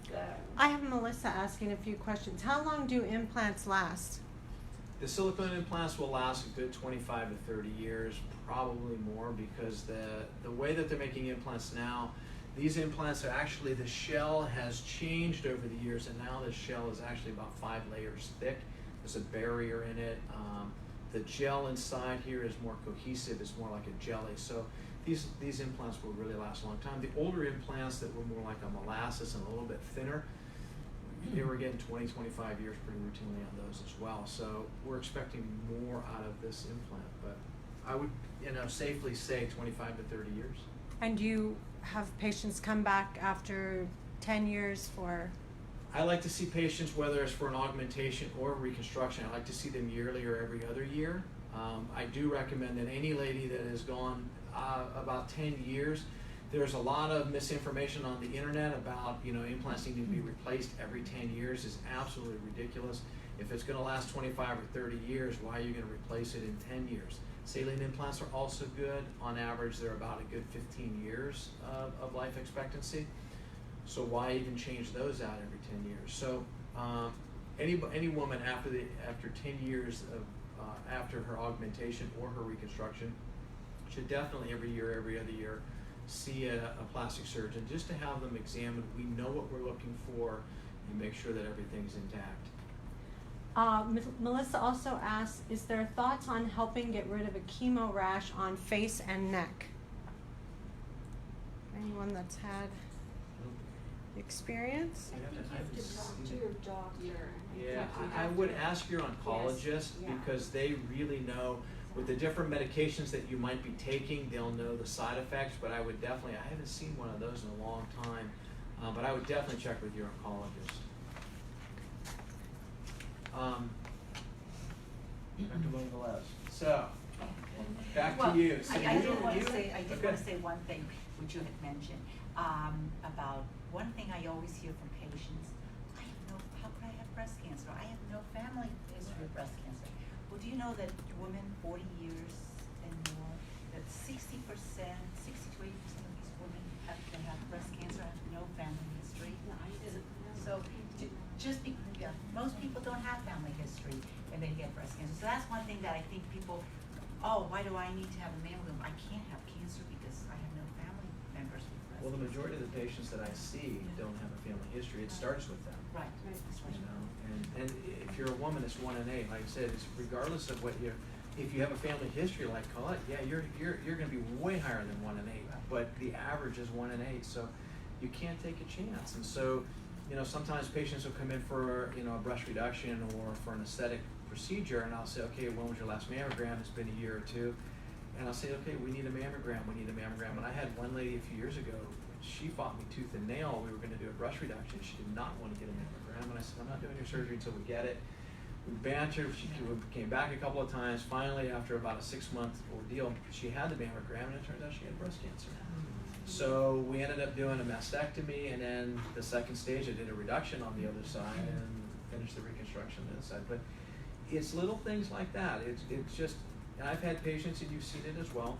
So. I have Melissa asking a few questions. How long do implants last? The silicone implants will last a good 25 to 30 years, probably more, because the way that they're making implants now, these implants are actually, the shell has changed over the years, and now the shell is actually about 5 layers thick. There's a barrier in it. The gel inside here is more cohesive. It's more like a jelly. So these implants will really last a long time. The older implants that were more like a molasses and a little bit thinner, they were getting 20, 25 years pretty routinely on those as well. So we're expecting more out of this implant, but I would, safely say 25 to 30 years. And you have patients come back after 10 years for? I like to see patients, whether it's for an augmentation or reconstruction, I like to see them yearly or every other year. I do recommend that any lady that has gone about 10 years, there's a lot of misinformation on the internet about, implants need to be replaced every 10 years is absolutely ridiculous. If it's gonna last 25 or 30 years, why are you gonna replace it in 10 years? Saline implants are also good. On average, they're about a good 15 years of life expectancy. So why even change those out every 10 years? So any woman after 10 years of after her augmentation or her reconstruction should definitely every year, every other year, see a plastic surgeon just to have them examined. We know what we're looking for and make sure that everything's intact. Melissa also asks, is there thoughts on helping get rid of a chemo rash on face and neck? Anyone that's had experience? I think you have to talk to your doctor. Yeah, I would ask your oncologist because they really know with the different medications that you might be taking, they'll know the side effects, but I would definitely, I haven't seen one of those in a long time, but I would definitely check with your oncologist. Dr. Böhm-Vélez. So, back to you. So I did want to Okay. say one thing, which you had mentioned, about one thing I always hear from patients, how could I have breast cancer? I have no family history of breast cancer. Well, do you know that women 40 years and more, that 60%, 60 to 80% of these women can have breast cancer, have no family history? So, most people don't have family history and they get breast cancer. So that's one thing that I think people, why do I need to have a mammogram? I can't have cancer because I have no family members with breast cancer. Well, the majority of the patients that I see don't have a family history. It starts with them. Right. That's right. And if you're a woman, it's 1 in 8. Like I said, it's regardless of what if you have a family history like Colette, you're going to be way higher than 1 in 8. But the average is 1 in 8, so you can't take a chance. And so, sometimes patients will come in for a breast reduction or for an aesthetic procedure, and I'll say, okay, when was your last mammogram? It's been a year or two. And I'll say, okay, we need a mammogram, And I had one lady a few years ago, she fought me tooth and nail. We were going to do a breast reduction. She did not want to get a mammogram. And I said, I'm not doing your surgery until we get it. We bantered. She came back a couple of times. Finally, after about a 6-month ordeal, she had the mammogram, and it turned out she had breast cancer. So we ended up doing a mastectomy, and then the second stage, I did a reduction on the other side and finished the reconstruction on the other side. But it's little things like that. It's just, and I've had patients, and you've seen it as well,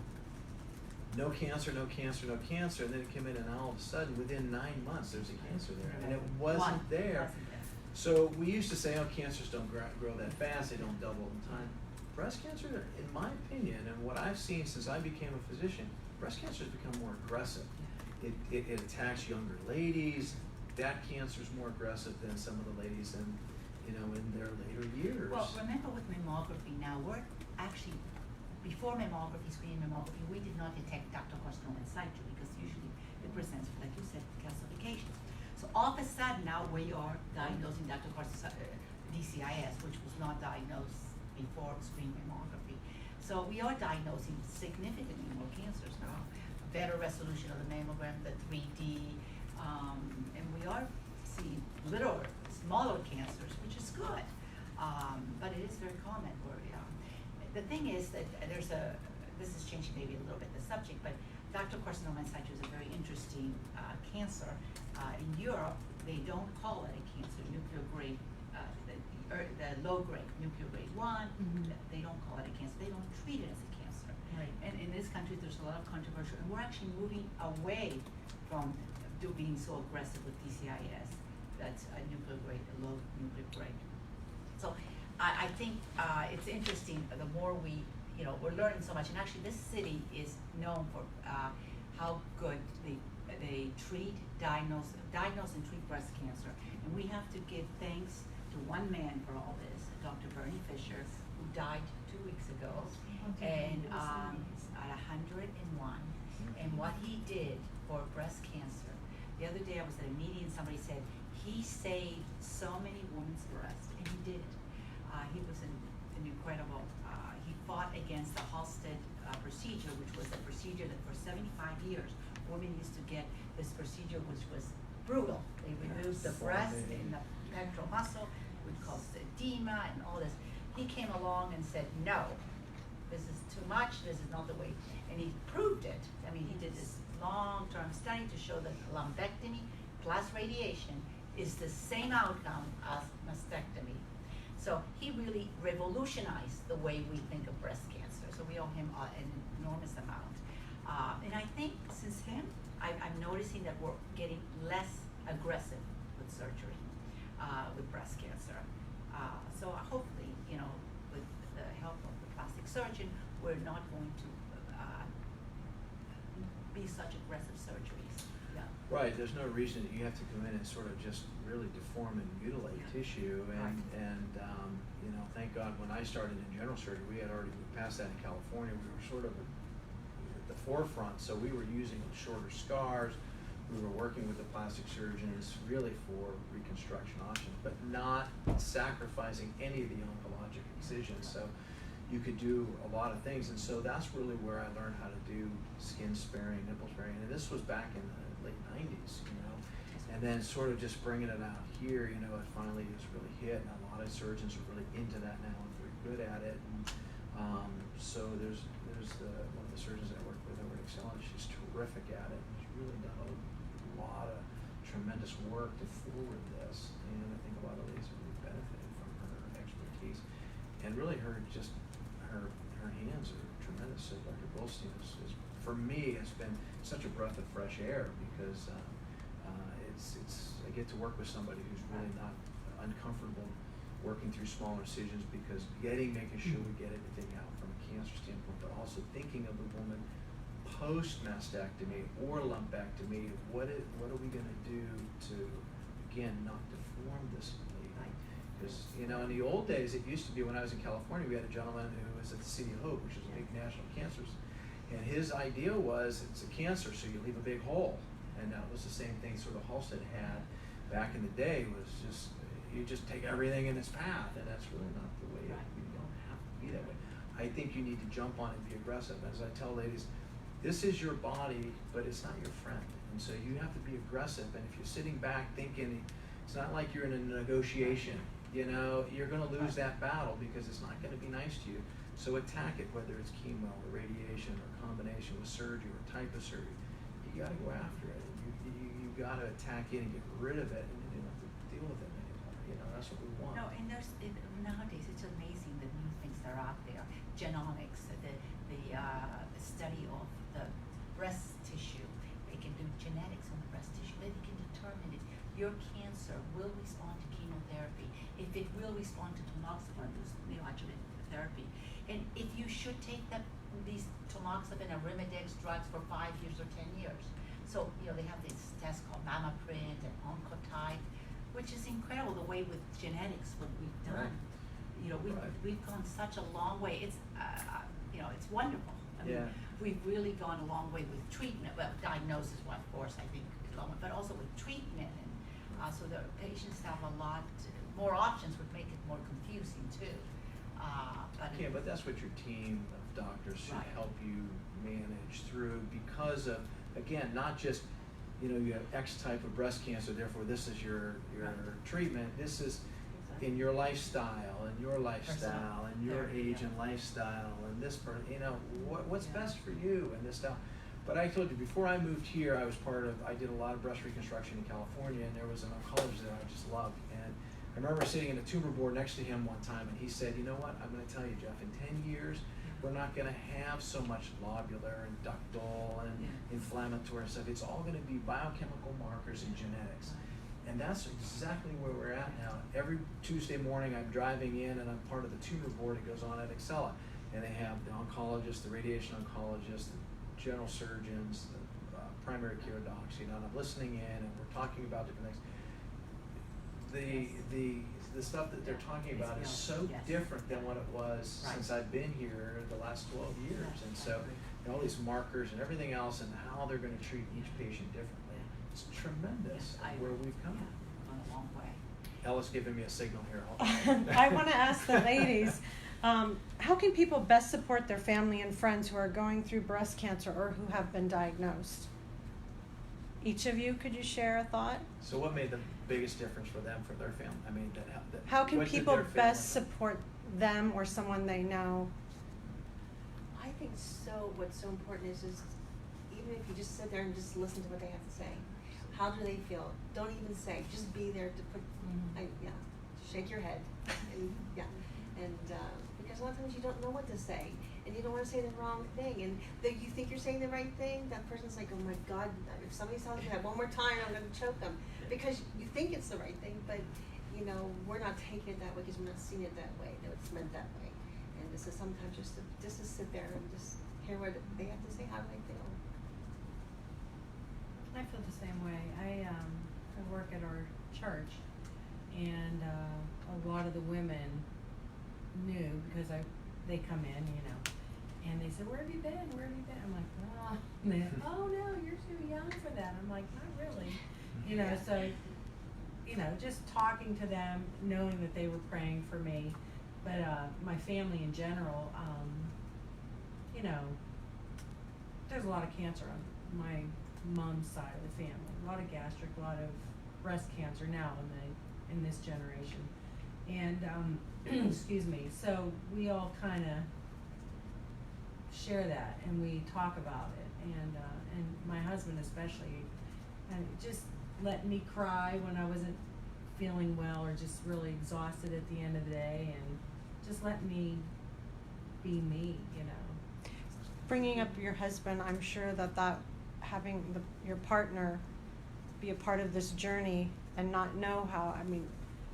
no cancer, and then it came in, and all of a sudden, within 9 months, there's a cancer there, and it wasn't there. So we used to say, cancers don't grow that fast, they don't double in time. Breast cancer, in my opinion, and what I've seen since I became a physician, breast cancer has become more aggressive. It attacks younger ladies. That cancer is more aggressive than some of the ladies in their later years. Well, remember with mammography now, we're actually, before mammography, screening mammography, we did not detect ductal in situ because usually it presents, like you said, calcifications. So all of a sudden now we are diagnosing DCIS, which was not diagnosed before screening mammography. So we are diagnosing significantly more cancers now. Better resolution of the mammogram, the 3D, and we are seeing little, smaller cancers, which is good. But it is very common. The thing is that this is changing maybe a little bit the subject, but ductal carcinoma in situ is a very interesting cancer. In Europe, they don't call it a cancer, nuclear grade, the low grade, nuclear grade 1, they don't call it a cancer, they don't treat it as a cancer. Right. And in this country, there's a lot of controversial, and we're actually moving away from being so aggressive with DCIS, that's a nuclear grade, a low nuclear grade. So I think it's interesting, the more we're learning so much, and actually this city is known for how good they treat, diagnose and treat breast cancer. And we have to give thanks to one man for all this, Dr. Bernie Fisher, who died 2 weeks ago, and at 101. And what he did for breast cancer. The other day I was at a meeting and somebody said, he saved so many women's breasts, and he did. He was an incredible, he fought against the Halsted procedure, which was a procedure that for 75 years, women used to get this procedure, which was brutal. They removed the breast Deformity. and the pectoral muscle, which caused edema and all this. He came along and said, no, this is too much, this is not the way. And he proved it. I mean, he did this long-term study to show that lumpectomy plus radiation is the same outcome as mastectomy. So he really revolutionized the way we think of breast cancer. So we owe him an enormous amount. And I think since him, I'm noticing that we're getting less aggressive with surgery, with breast cancer. So hopefully, you know, with the help of the plastic surgeon, we're not going to be such aggressive surgeries. Yeah. Right, there's no reason that you have to come in and sort of just really deform and mutilate tissue, and you know, thank God when I started in general surgery, we had already moved past that in California. We were sort of at the forefront, so we were using shorter scars. We were working with the plastic surgeons really for reconstruction options, but not sacrificing any of the oncologic incisions. So you could do a lot of things, and so that's really where I learned how to do skin sparing, nipple sparing, and this was back in the late 90s, you know, and then sort of just bringing it out here, you know, it finally was really hit, and a lot of surgeons are really into that now and very good at it. And so there's one of the surgeons I work with over at Excel, and she's terrific at it. She's really done a lot of tremendous work to forward this, and I think a lot of ladies have really benefited from her expertise, and really her hands are tremendous. So Dr. Goldstein is for me has been such a breath of fresh air, because it's I get to work with somebody who's really not uncomfortable working through smaller incisions, because making sure we get everything out from a cancer standpoint, but also thinking of the woman post mastectomy or lumpectomy. What are we going to do to, again, not deform this lady? Because, you know, in the old days, it used to be, when I was in California, we had a gentleman who was at the City of Hope, which is a big national cancer, and his idea was, it's a cancer, so you leave a big hole. And that was the same thing sort of Halstead had back in the day, was just, you just take everything in its path, and that's really not the way. We don't have to be that way. I think you need to jump on and be aggressive. As I tell ladies, this is your body, but it's not your friend. And so you have to be aggressive. And if you're sitting back thinking, it's not like you're in a negotiation, you know, you're going to lose that battle, because it's not going to be nice to you. So attack it, whether it's chemo or radiation or combination with surgery or type of surgery. You got to go after it. You got to attack it and get rid of it, and you don't have to deal with it anymore. You know, that's what we want. No, and nowadays it's amazing the new things that are out there. Genomics, the study of the breast tissue. They can do genetics on the breast tissue. They can determine if your cancer will respond to chemotherapy, if it will respond to tamoxifen-induced neoadjuvant therapy, and if you should take these tamoxifen and Arimidex drugs for 5 years or 10 years. So, you know, they have this test called MammaPrint and Oncotype, which is incredible, the way with genetics, what we've done. Right. You know, we've gone such a long way. It's, you know, it's wonderful. I mean, we've really gone a long way with treatment. Well, diagnosis, well, of course, I think, but also with treatment. And so the patients have a lot more options, would make it more confusing too. But that's what your team of doctors should help you manage through, because of, again, not just, you know, you have X type of breast cancer, therefore this is your treatment. This is in your lifestyle and your age and lifestyle and this person, you know, what's best for you and this style. But I told you, before I moved here, I did a lot of breast reconstruction in California, and there was an oncologist that I just loved. And I remember sitting in a tumor board next to him one time, and he said, you know what, I'm going to tell you, Jeff, in 10 years, we're not going to have so much lobular and ductal and inflammatory stuff. It's all going to be biochemical markers and genetics. And that's exactly where we're at now. Every Tuesday morning, I'm driving in, and I'm part of the tumor board that goes on at Excella. And they have the oncologist, the radiation oncologist, the general surgeons, the primary care docs, you know, and I'm listening in, and we're talking about different things. The stuff that they're talking about is so different than what it was since I've been here the last 12 years. And so, you know, all these markers and everything else, and how they're going to treat each patient differently. It's tremendous where we've come. A long way. Ella's giving me a signal here. I want to ask the ladies, how can people best support their family and friends who are going through breast cancer or who have been diagnosed? each of you, could you share a thought? So what made the biggest difference for them, for their family? I mean, How can what did people their family- best support them or someone they know? I think so, what's so important is even if you just sit there and just listen to what they have to say, how do they feel? Don't even say, just be there to put, shake your head, and, because a lot of times you don't know what to say, and you don't wanna say the wrong thing, and you think you're saying the right thing, that person's like, oh my God, if somebody tells me that one more time, I'm gonna choke them, because you think it's the right thing, but, we're not taking it that way, because we're not seeing it that way, that it's meant that way. And this is sometimes just to sit there and just hear what they have to say, how do they feel? I feel the same way. I work at our church, and a lot of the women knew because they come in, and they said, "Where have you been? Where have you been?" I'm like, "Oh," and they, "Oh no, you're too young for that." I'm like, "Not really," So, just talking to them, knowing that they were praying for me, but my family in general, there's a lot of cancer on my mom's side of the family, a lot of gastric, a lot of breast cancer now in this generation, and excuse me. So we all kind of share that, and we talk about it, and my husband especially, and it just let me cry when I wasn't feeling well or just really exhausted at the end of the day, and just let me be me, Bringing up your husband, I'm sure that having your partner be a part of this journey and not know how,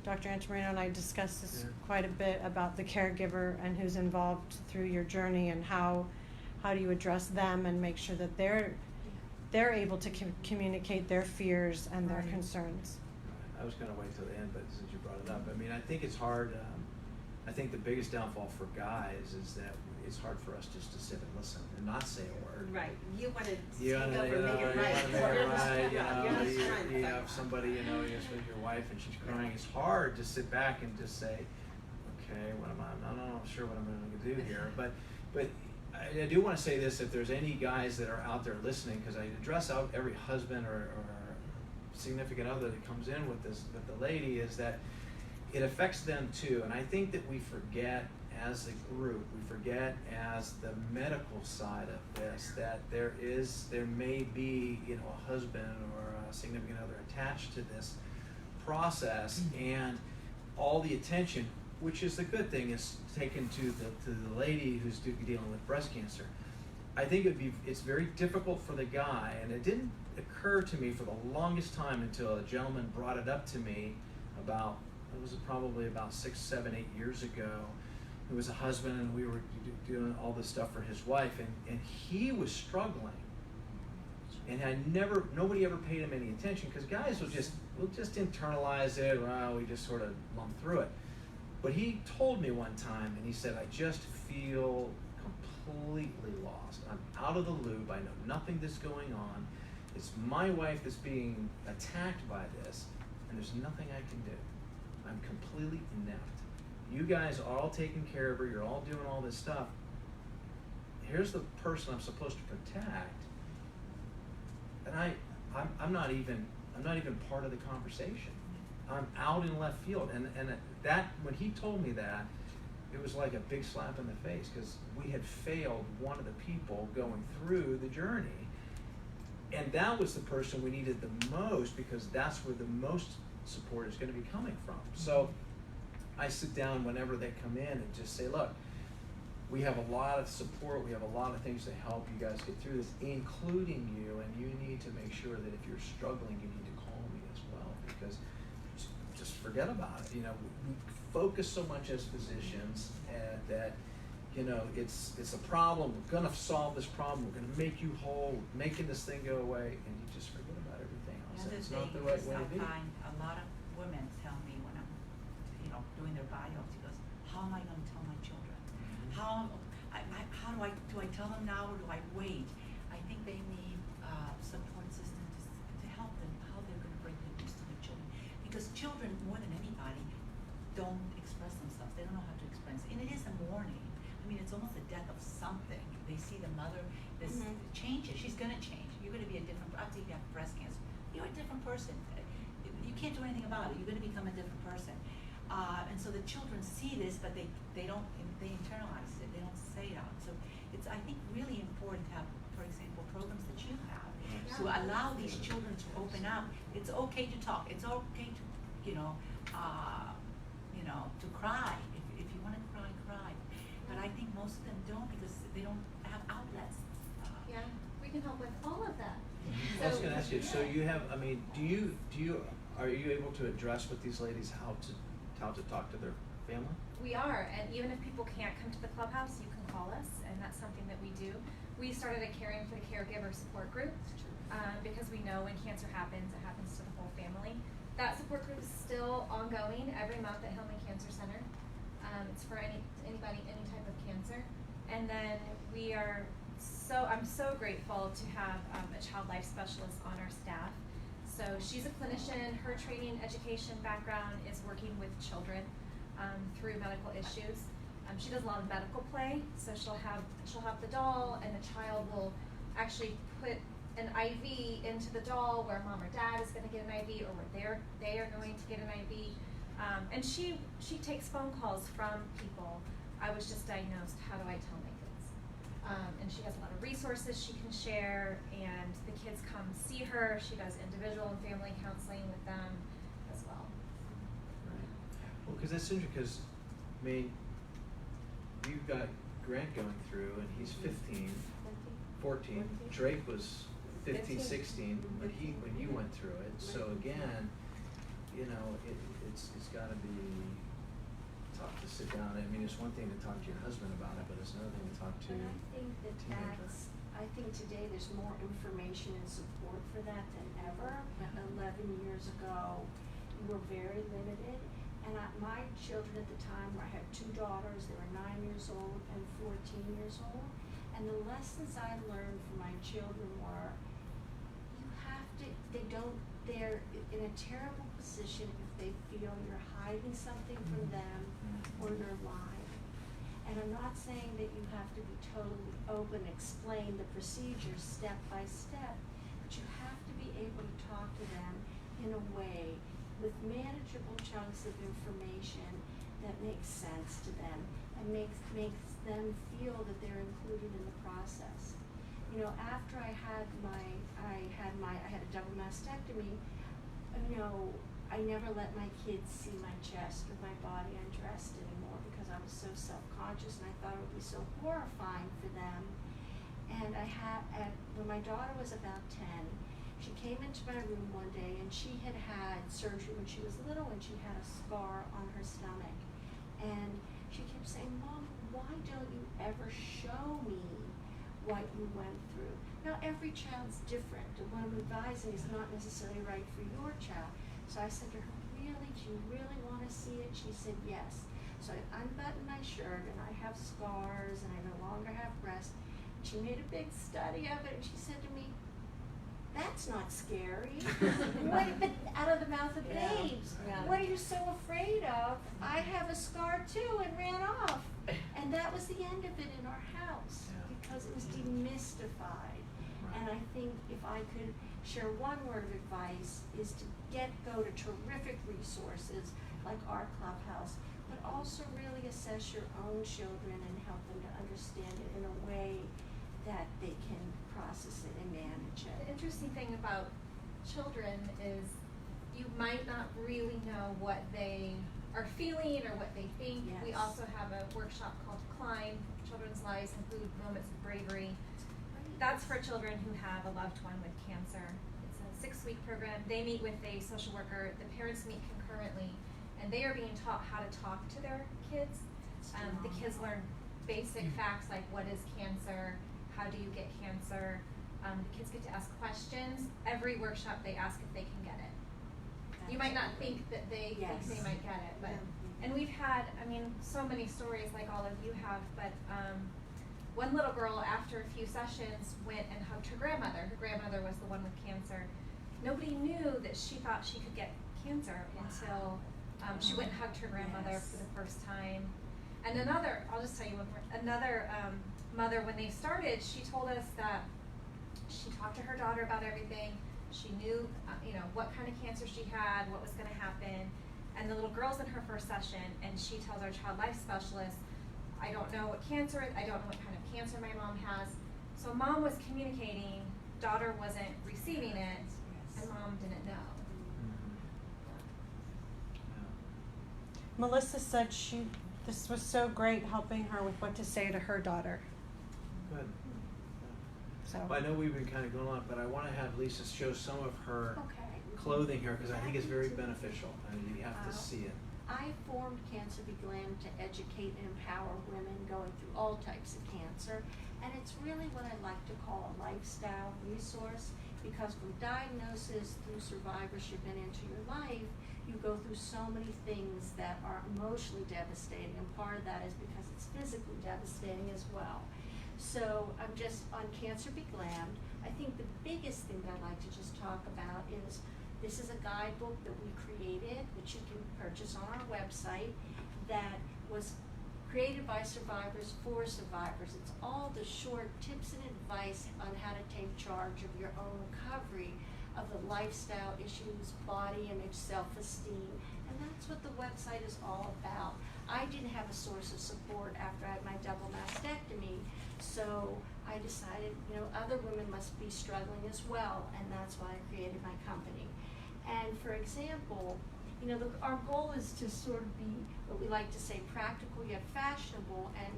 Dr. Antamorino and I discussed this quite a bit about the caregiver and who's involved through your journey, and how do you address them and make sure that they're able to communicate their fears and their concerns. I was gonna wait till the end, but since you brought it up, I think it's hard. I think the biggest downfall for guys is that it's hard for us just to sit and listen and not say a word. Right, you wanna You take wanna, up and make it right. you have somebody, just with your wife and she's crying. It's hard to sit back and just say, okay, I'm not sure what I'm gonna do here. But I do want to say this: if there's any guys that are out there listening, because I address out every husband or significant other that comes in with the lady, is that it affects them too. And I think that we forget as a group, we forget as the medical side of this, that there may be, a husband or a significant other attached to this process, and all the attention, which is the good thing, is taken to the lady who's dealing with breast cancer. I think it's very difficult for the guy, and it didn't occur to me for the longest time until a gentleman brought it up to me it was probably about 6, 7, 8 years ago. He was a husband, and we were doing all this stuff for his wife, and he was struggling. And nobody ever paid him any attention, because guys will just internalize it, or we just sort of lump through it. But he told me one time, and he said, I just feel completely lost. I'm out of the loop. I know nothing that's going on. It's my wife that's being attacked by this, and there's nothing I can do. I'm completely inept. You guys are all taking care of her. You're all doing all this stuff. Here's the person I'm supposed to protect, and I'm not even part of the conversation. I'm out in left field, and that when he told me that, it was like a big slap in the face, because we had failed one of the people going through the journey, and that was the person we needed the most, because that's where the most support is going to be coming from. So I sit down whenever they come in and just say, look, we have a lot of support, we have a lot of things to help you guys get through this, including you, and you need to make sure that if you're struggling, you need to call me as well, because just forget about it. We focus so much as physicians that it's a problem. We're gonna solve this problem. We're gonna make you whole. We're making this thing go away, and you just forget about everything else. It's not the right way to be. I find a lot of women tell me when I'm, doing their biopsy, goes, how am I going to tell my children? How do I tell them now, or do I wait? I think they need support systems to help them, how they're going to break the news to their children, because children, more than anybody, don't express themselves. They don't know how to express it, and it is a mourning. It's almost the death of something. They see the mother, this changes. She's going to change. You gonna be a different, after you have breast cancer, you're a different person. You can't do anything about it, you're gonna become a different person. And so the children see this, but they internalize it, they don't say it out. So it's, I think, really important to have, for example, programs that you have, to allow these children to open up. It's okay to talk, it's okay to, to cry. If you wanna cry, cry. But I think most of them don't, because they don't have outlets. Yeah, we can help with all of that. I was gonna ask you, so you have, I mean, are you able to address with these ladies how to talk to their family? We are, and even if people can't come to the clubhouse, you can call us, and that's something that we do. We started a Caring for the Caregiver support group, because we know when cancer happens, it happens to the whole family. That support group is still ongoing every month at Hillman Cancer Center. It's for anybody, any type of cancer. And then I'm so grateful to have a child life specialist on our staff. So she's a clinician. Her training education background is working with children through medical issues. She does a lot of medical play, so she'll have the doll, and the child will actually put an IV into the doll where mom or dad is going to get an IV, or where they are going to get an IV. And she takes phone calls from people. I was just diagnosed. How do I tell my kids? And she has a lot of resources she can share, and the kids come see her. She does individual and family counseling with them as well. Right. Well, because that's interesting, because, I mean, you've got Grant going through, and he's 15, 14. Drake was 15, 16 when you went through it. So again, it's got to be tough to sit down. I mean, it's one thing to talk to your husband about it, but it's another thing to talk to And I think today there's more information and support for that than ever. 11 years ago, we were very limited. And my children at the time, I had 2 daughters, they were 9 years old and 14 years old. And the lessons I learned from my children were, they're in a terrible position if they feel you're hiding something from them or you're lying. And I'm not saying that you have to be totally open, explain the procedure step by step, but you have to be able to talk to them in a way with manageable chunks of information that makes sense to them and makes them feel that they're included in the process. After I had a double mastectomy, I never let my kids see my chest or my body undressed anymore because I was so self-conscious, and I thought it would be so horrifying for them. And when my daughter was about 10, she came into my room one day, and she had had surgery when she was little, and she had a scar on her stomach. And she kept saying, "Mom, why don't you ever show me what you went through?" Now, every child's different. What I'm advising is not necessarily right for your child. So I said to her, "Really, do you really want to see it?" She said, "Yes." So I unbuttoned my shirt, and I have scars, and I no longer have breasts. She made a big study of it, and she said to me, "That's not scary." But out of the mouth of babes. Yeah. What are you so afraid of? I have a scar too, and ran off. And that was the end of it in our house, because it was demystified. And I think if I could share one word of advice is to go to terrific resources like Our Clubhouse, but also really assess your own children and help them to understand it in a way that they can process it and manage it. The interesting thing about children is you might not really know what they are feeling or what they think. Yes. We also have a workshop called Climb. Children's lives include moments of bravery. That's for children who have a loved one with cancer. It's a 6-week program. They meet with a social worker. The parents meet concurrently, and they are being taught how to talk to their kids. The kids learn basic facts like what is cancer, how do you get cancer. The kids get to ask questions. Every workshop they ask if they can get it. You might not think that they think they might get it, but and we've had, so many stories like all of you have, but one little girl, after a few sessions, went and hugged her grandmother. Her grandmother was the one with cancer. Nobody knew that she thought she could get cancer until she went and hugged her grandmother for the first time. And I'll just tell you one more, another mother, when they started, she told us that she talked to her daughter about everything. She knew, what kind of cancer she had, what was going to happen. And the little girl's in her first session, and she tells our child life specialist, I don't know what cancer it is, I don't know what kind of cancer my mom has. So mom was communicating, daughter wasn't receiving it, and mom didn't know. Melissa said this was so great helping her with what to say to her daughter. Good. So. Well, I know we've been kind of going on, but I want to have Lisa show some of her Okay. clothing here because I think it's very beneficial, and you have to see it. I formed Cancer Be Glammed to educate and empower women going through all types of cancer, and it's really what I like to call a lifestyle resource, because from diagnosis through survivorship and into your life, you go through so many things that are emotionally devastating, and part of that is because it's physically devastating as well. So I'm just on Cancer Be Glammed. I think the biggest thing that I'd like to just talk about is this is a guidebook that we created, which you can purchase on our website, that was created by survivors for survivors. It's all the short tips and advice on how to take charge of your own recovery of the lifestyle issues, body image, self-esteem, and that's what the website is all about. I didn't have a source of support after I had my double mastectomy, so I decided, other women must be struggling as well, and that's why I created my company. And for example, our goal is to sort of be what we like to say practical yet fashionable, and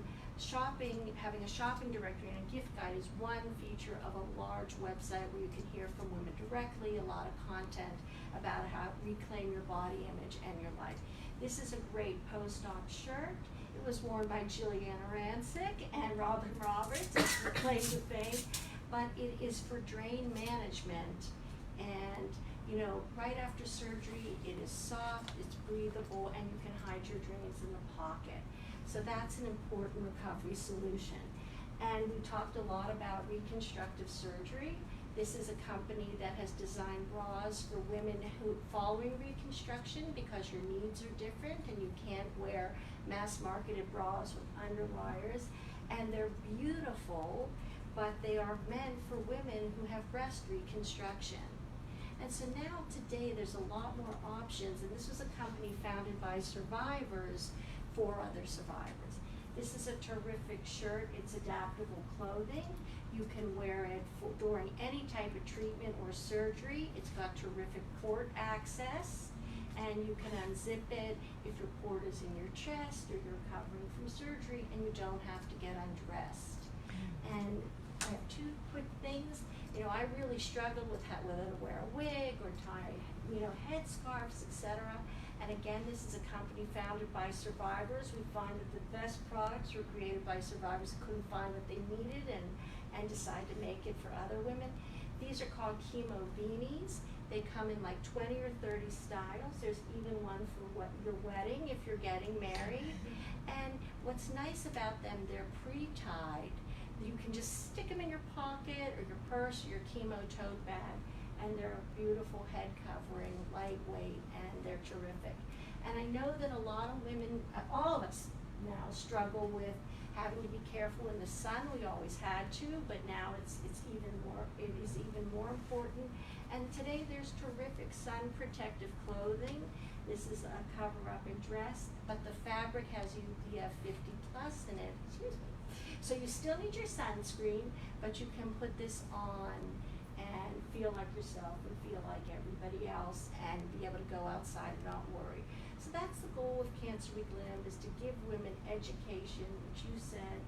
having a shopping directory and a gift guide is one feature of a large website where you can hear from women directly, a lot of content about how to reclaim your body image and your life. This is a great post-op shirt. It was worn by Jillian Rancic and Robin Roberts. It's the claim to fame, but it is for drain management. And right after surgery, it is soft, it's breathable, and you can hide your drains in the pocket. So that's an important recovery solution. And we talked a lot about reconstructive surgery. This is a company that has designed bras for women following reconstruction, because your needs are different and you can't wear mass-marketed bras with underwires. And they're beautiful, but they are meant for women who have breast reconstruction. And so now today there's a lot more options, and this was a company founded by survivors for other survivors. This is a terrific shirt. It's adaptable clothing. You can wear it during any type of treatment or surgery. It's got terrific port access, and you can unzip it if your port is in your chest or you're recovering from surgery, and you don't have to get undressed. And I have two quick things. I really struggled with whether to wear a wig or tie, headscarves, etc. And again, this is a company founded by survivors. We find that the best products were created by survivors who couldn't find what they needed and decided to make it for other women. These are called chemo beanies. They come in like 20 or 30 styles. There's even one for your wedding if you're getting married. And what's nice about them, they're pre-tied. You can just stick them in your pocket or your purse or your chemo tote bag, and they're a beautiful head covering, lightweight, and they're terrific. And I know that a lot of women, all of us now, struggle with having to be careful in the sun. We always had to, but now it is even more important. And today there's terrific sun protective clothing. This is a cover-up and dress, but the fabric has UPF 50+ in it. Excuse me. So you still need your sunscreen, but you can put this on and feel like yourself and feel like everybody else and be able to go outside and not worry. So that's the goal of Cancer Be Glammed, is to give women education, which you said,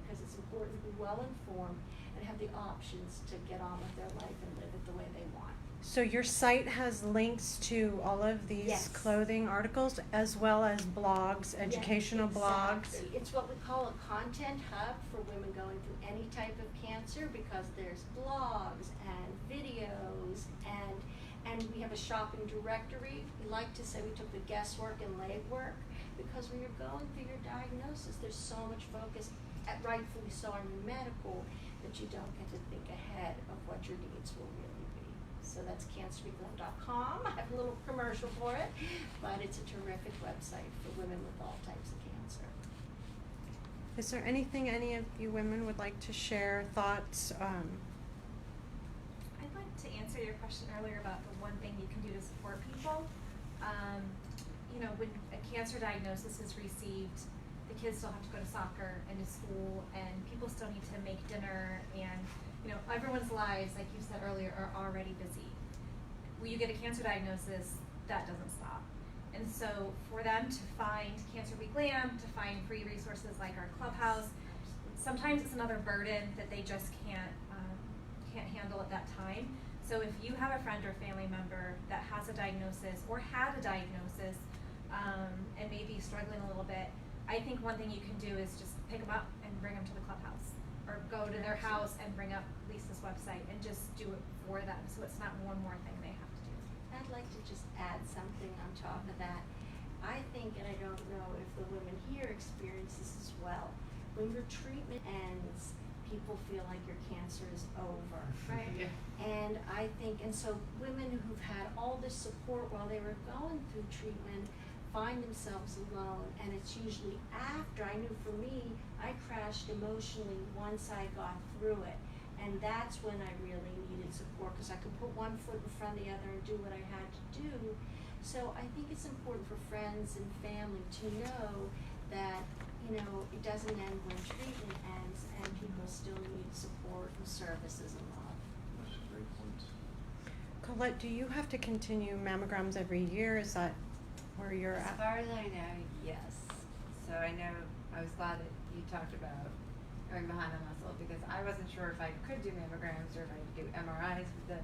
because it's important to be well informed and have the options to get on with their life and live it the way they want. So your site has links to all of these Yes. clothing articles, as well as blogs, educational blogs. Exactly. It's what we call a content hub for women going through any type of cancer, because there's blogs and videos, and we have a shopping directory. We like to say we took the guesswork and legwork, because when you're going through your diagnosis, there's so much focus, rightfully so, on your medical, that you don't get to think ahead of what your needs will really be. So that's cancerbeglammed.com. I have a little commercial for it, but it's a terrific website for women with all types of cancer. Is there anything any of you women would like to share, thoughts, your question earlier about the one thing you can do to support people. You know, when a cancer diagnosis is received, the kids still have to go to soccer and to school, and people still need to make dinner, and you know, everyone's lives, like you said earlier, are already busy. When you get a cancer diagnosis, that doesn't stop. And so for them to find Cancer Be Glammed, to find free resources like Our Clubhouse, sometimes it's another burden that they just can't handle at that time. So if you have a friend or family member that has a diagnosis or had a diagnosis and may be struggling a little bit, I think one thing you can do is just pick them up and bring them to the clubhouse, or go to their house and bring up Lisa's website and just do it for them, so it's not one more thing they have to do. I'd like to just add something on top of that. I think, and I don't know if the women here experience this as well, when your treatment ends, people feel like your cancer is over. Right. Yeah. And I think, and so women who've had all this support while they were going through treatment find themselves alone, and it's usually after. I knew for me, I crashed emotionally once I got through it, and that's when I really needed support, because I could put one foot in front of the other and do what I had to do. So I think it's important for friends and family to know that, you know, it doesn't end when treatment ends, and people still need support and services and love. That's a great point. Colette, do you have to continue mammograms every year? Is that where you're As at? far as I know, yes. So I know, I was glad that you talked about going behind the muscle, because I wasn't sure if I could do mammograms or if I could do MRIs with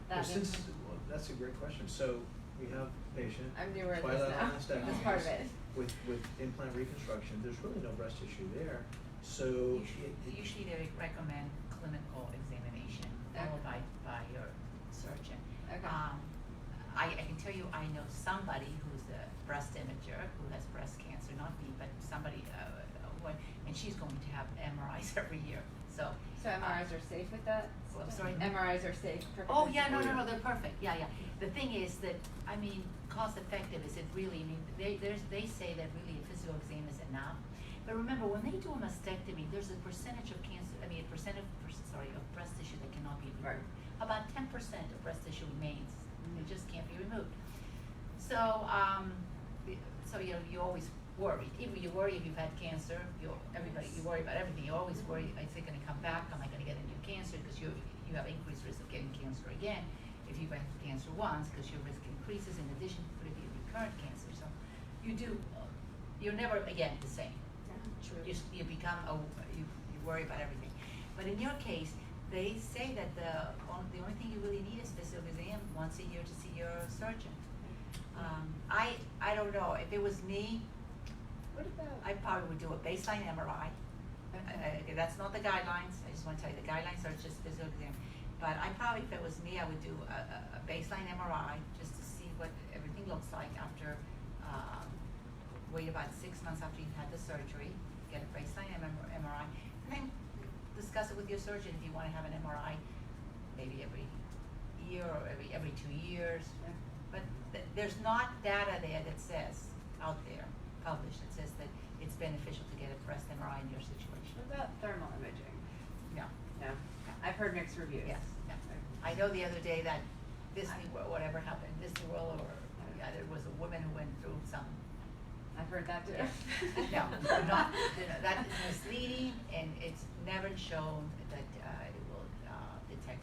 Well, that's a great question. So we have a patient, I'm newer at this twilight now. mastectomy, That's part of it. with implant reconstruction. There's really no breast tissue there. So Usually they recommend clinical examination followed by your surgeon. Okay. I can tell you, I know somebody who's a breast imager who has breast cancer, not me, but somebody, and she's going to have MRIs every year. So MRIs are safe with that? Well, I'm sorry? MRIs are safe for oh yeah, pregnancy? no, they're perfect. Yeah. The thing is that, I mean, cost effective, is it really? I mean, they say that really a physical exam is enough. But remember, when they do a mastectomy, there's a percentage of cancer. I mean, of breast tissue that cannot be removed. Right. About 10% of breast tissue remains. It just can't be removed. So, you always worry. Even you worry if you've had cancer. You worry about everything. You always worry: is it going to come back? Am I going to get a new cancer? Because you have increased risk of getting cancer again if you've had cancer once, because your risk increases. In addition, could it be a recurrent cancer? So, you're never again the same. True. You become you worry about everything. But in your case, they say that the only thing you really need is physical exam once a year to see your surgeon. I don't know. If it was me, What about? I probably would do a baseline MRI. Okay. That's not the guidelines. I just want to tell you the guidelines are just physical exam. But I probably, if it was me, I would do a baseline MRI just to see what everything looks like after. Wait about 6 months after you've had the surgery, get a baseline MRI, and then discuss it with your surgeon if you want to have an MRI, maybe every year or every 2 years. Yeah. But there's not data there that says, out there, published, that says that it's beneficial to get a breast MRI in your situation. What about thermal imaging? No. No. I've heard mixed reviews. Yes. Yeah. I know the other day that Disney World, whatever happened, Disney World, or there was a woman who went through some. I've heard that too. No, that is misleading, and it's never shown that it will detect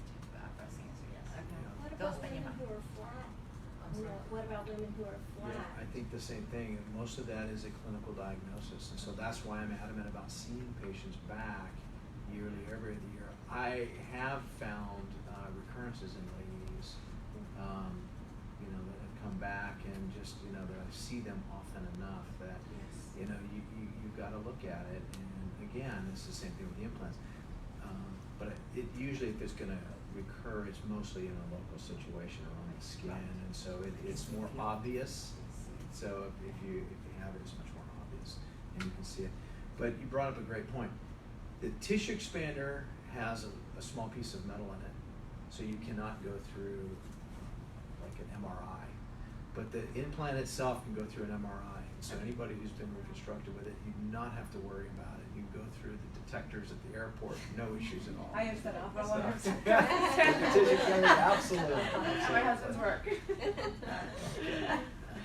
breast cancer. Yes. Okay. What Don't about spend your women money. who are flat? I'm sorry? What about women who are flat? Yeah, I think the same thing. Most of that is a clinical diagnosis, and so that's why I'm adamant about seeing patients back yearly, every other year. I have found recurrences in ladies, that have come back, and just that I see them often enough that you've got to look at it. And again, it's the same thing with the implants. But it usually, if it's going to recur, it's mostly in a local situation or on the skin, and so it's more obvious. So if you have it, it's much more obvious, and you can see it. But you brought up a great point. The tissue expander has a small piece of metal in it, so you cannot go through like an MRI. But the implant itself can go through an MRI. So anybody who's been reconstructed with it, you do not have to worry about it. You can go through the detectors at the airport, no issues at all. I have set off. So- Absolutely. My husband's work.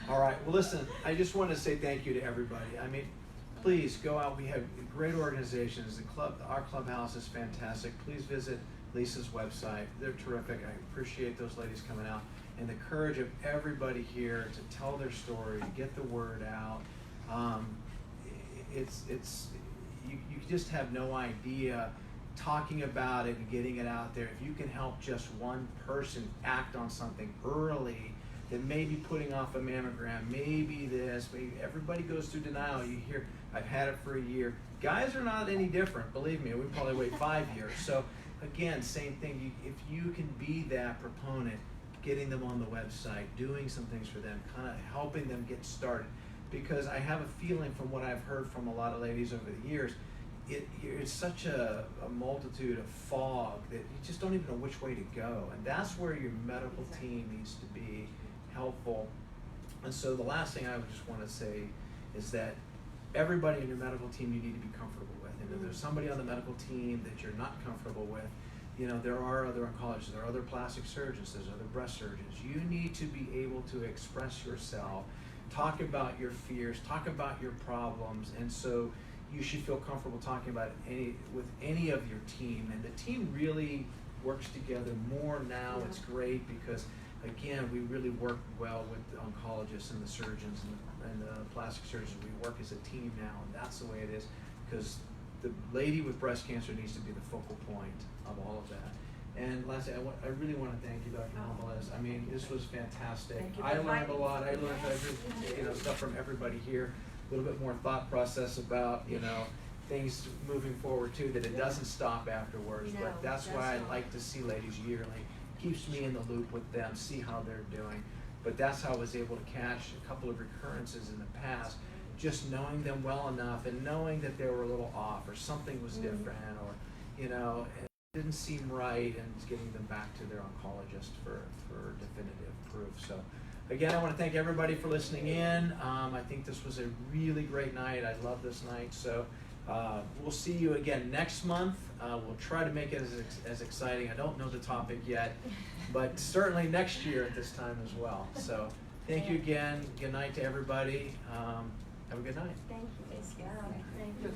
All right, well listen, I just want to say thank you to everybody. I mean, please go out, we have great organizations, Our Clubhouse is fantastic. Please visit Lisa's website, they're terrific. I appreciate those ladies coming out and the courage of everybody here to tell their story, to get the word out. You just have no idea talking about it and getting it out there. If you can help just one person act on something early, then maybe putting off a mammogram, maybe this, maybe everybody goes through denial. You hear, I've had it for a year. Guys are not any different, believe me, we probably wait 5 years. So again, same thing, if you can be that proponent, getting them on the website, doing some things for them, kind of helping them get started. Because I have a feeling from what I've heard from a lot of ladies over the years, it's such a multitude of fog that you just don't even know which way to go. And that's where your medical team needs to be helpful. And so the last thing I would just want to say is that everybody in your medical team you need to be comfortable with. And if there's somebody on the medical team that you're not comfortable with, you know, there are other oncologists, there are other plastic surgeons, there's other breast surgeons. You need to be able to express yourself, talk about your fears, talk about your problems, and so you should feel comfortable talking about it with any of your team. And the team really works together more now. It's great because, again, we really work well with the oncologists and the surgeons and the plastic surgeons. We work as a team now, and that's the way it is, because the lady with breast cancer needs to be the focal point of all of that. And lastly, I really want to thank you, Dr. Böhm-Vélez. I mean, this was fantastic. I learned a lot. I learned stuff from everybody here. A little bit more thought process about, things moving forward too, that it doesn't stop afterwards. But that's why I like to see ladies yearly. Keeps me in the loop with them, see how they're doing. But that's how I was able to catch a couple of recurrences in the past, just knowing them well enough and knowing that they were a little off or something was different, or it didn't seem right, and getting them back to their oncologist for definitive proof. So again, I want to thank everybody for listening in. I think this was a really great night. I love this night. So we'll see you again next month. We'll try to make it as exciting. I don't know the topic yet, but certainly next year at this time as well. So thank you again. Good night to everybody. Have a good night. Thank you. Thank you.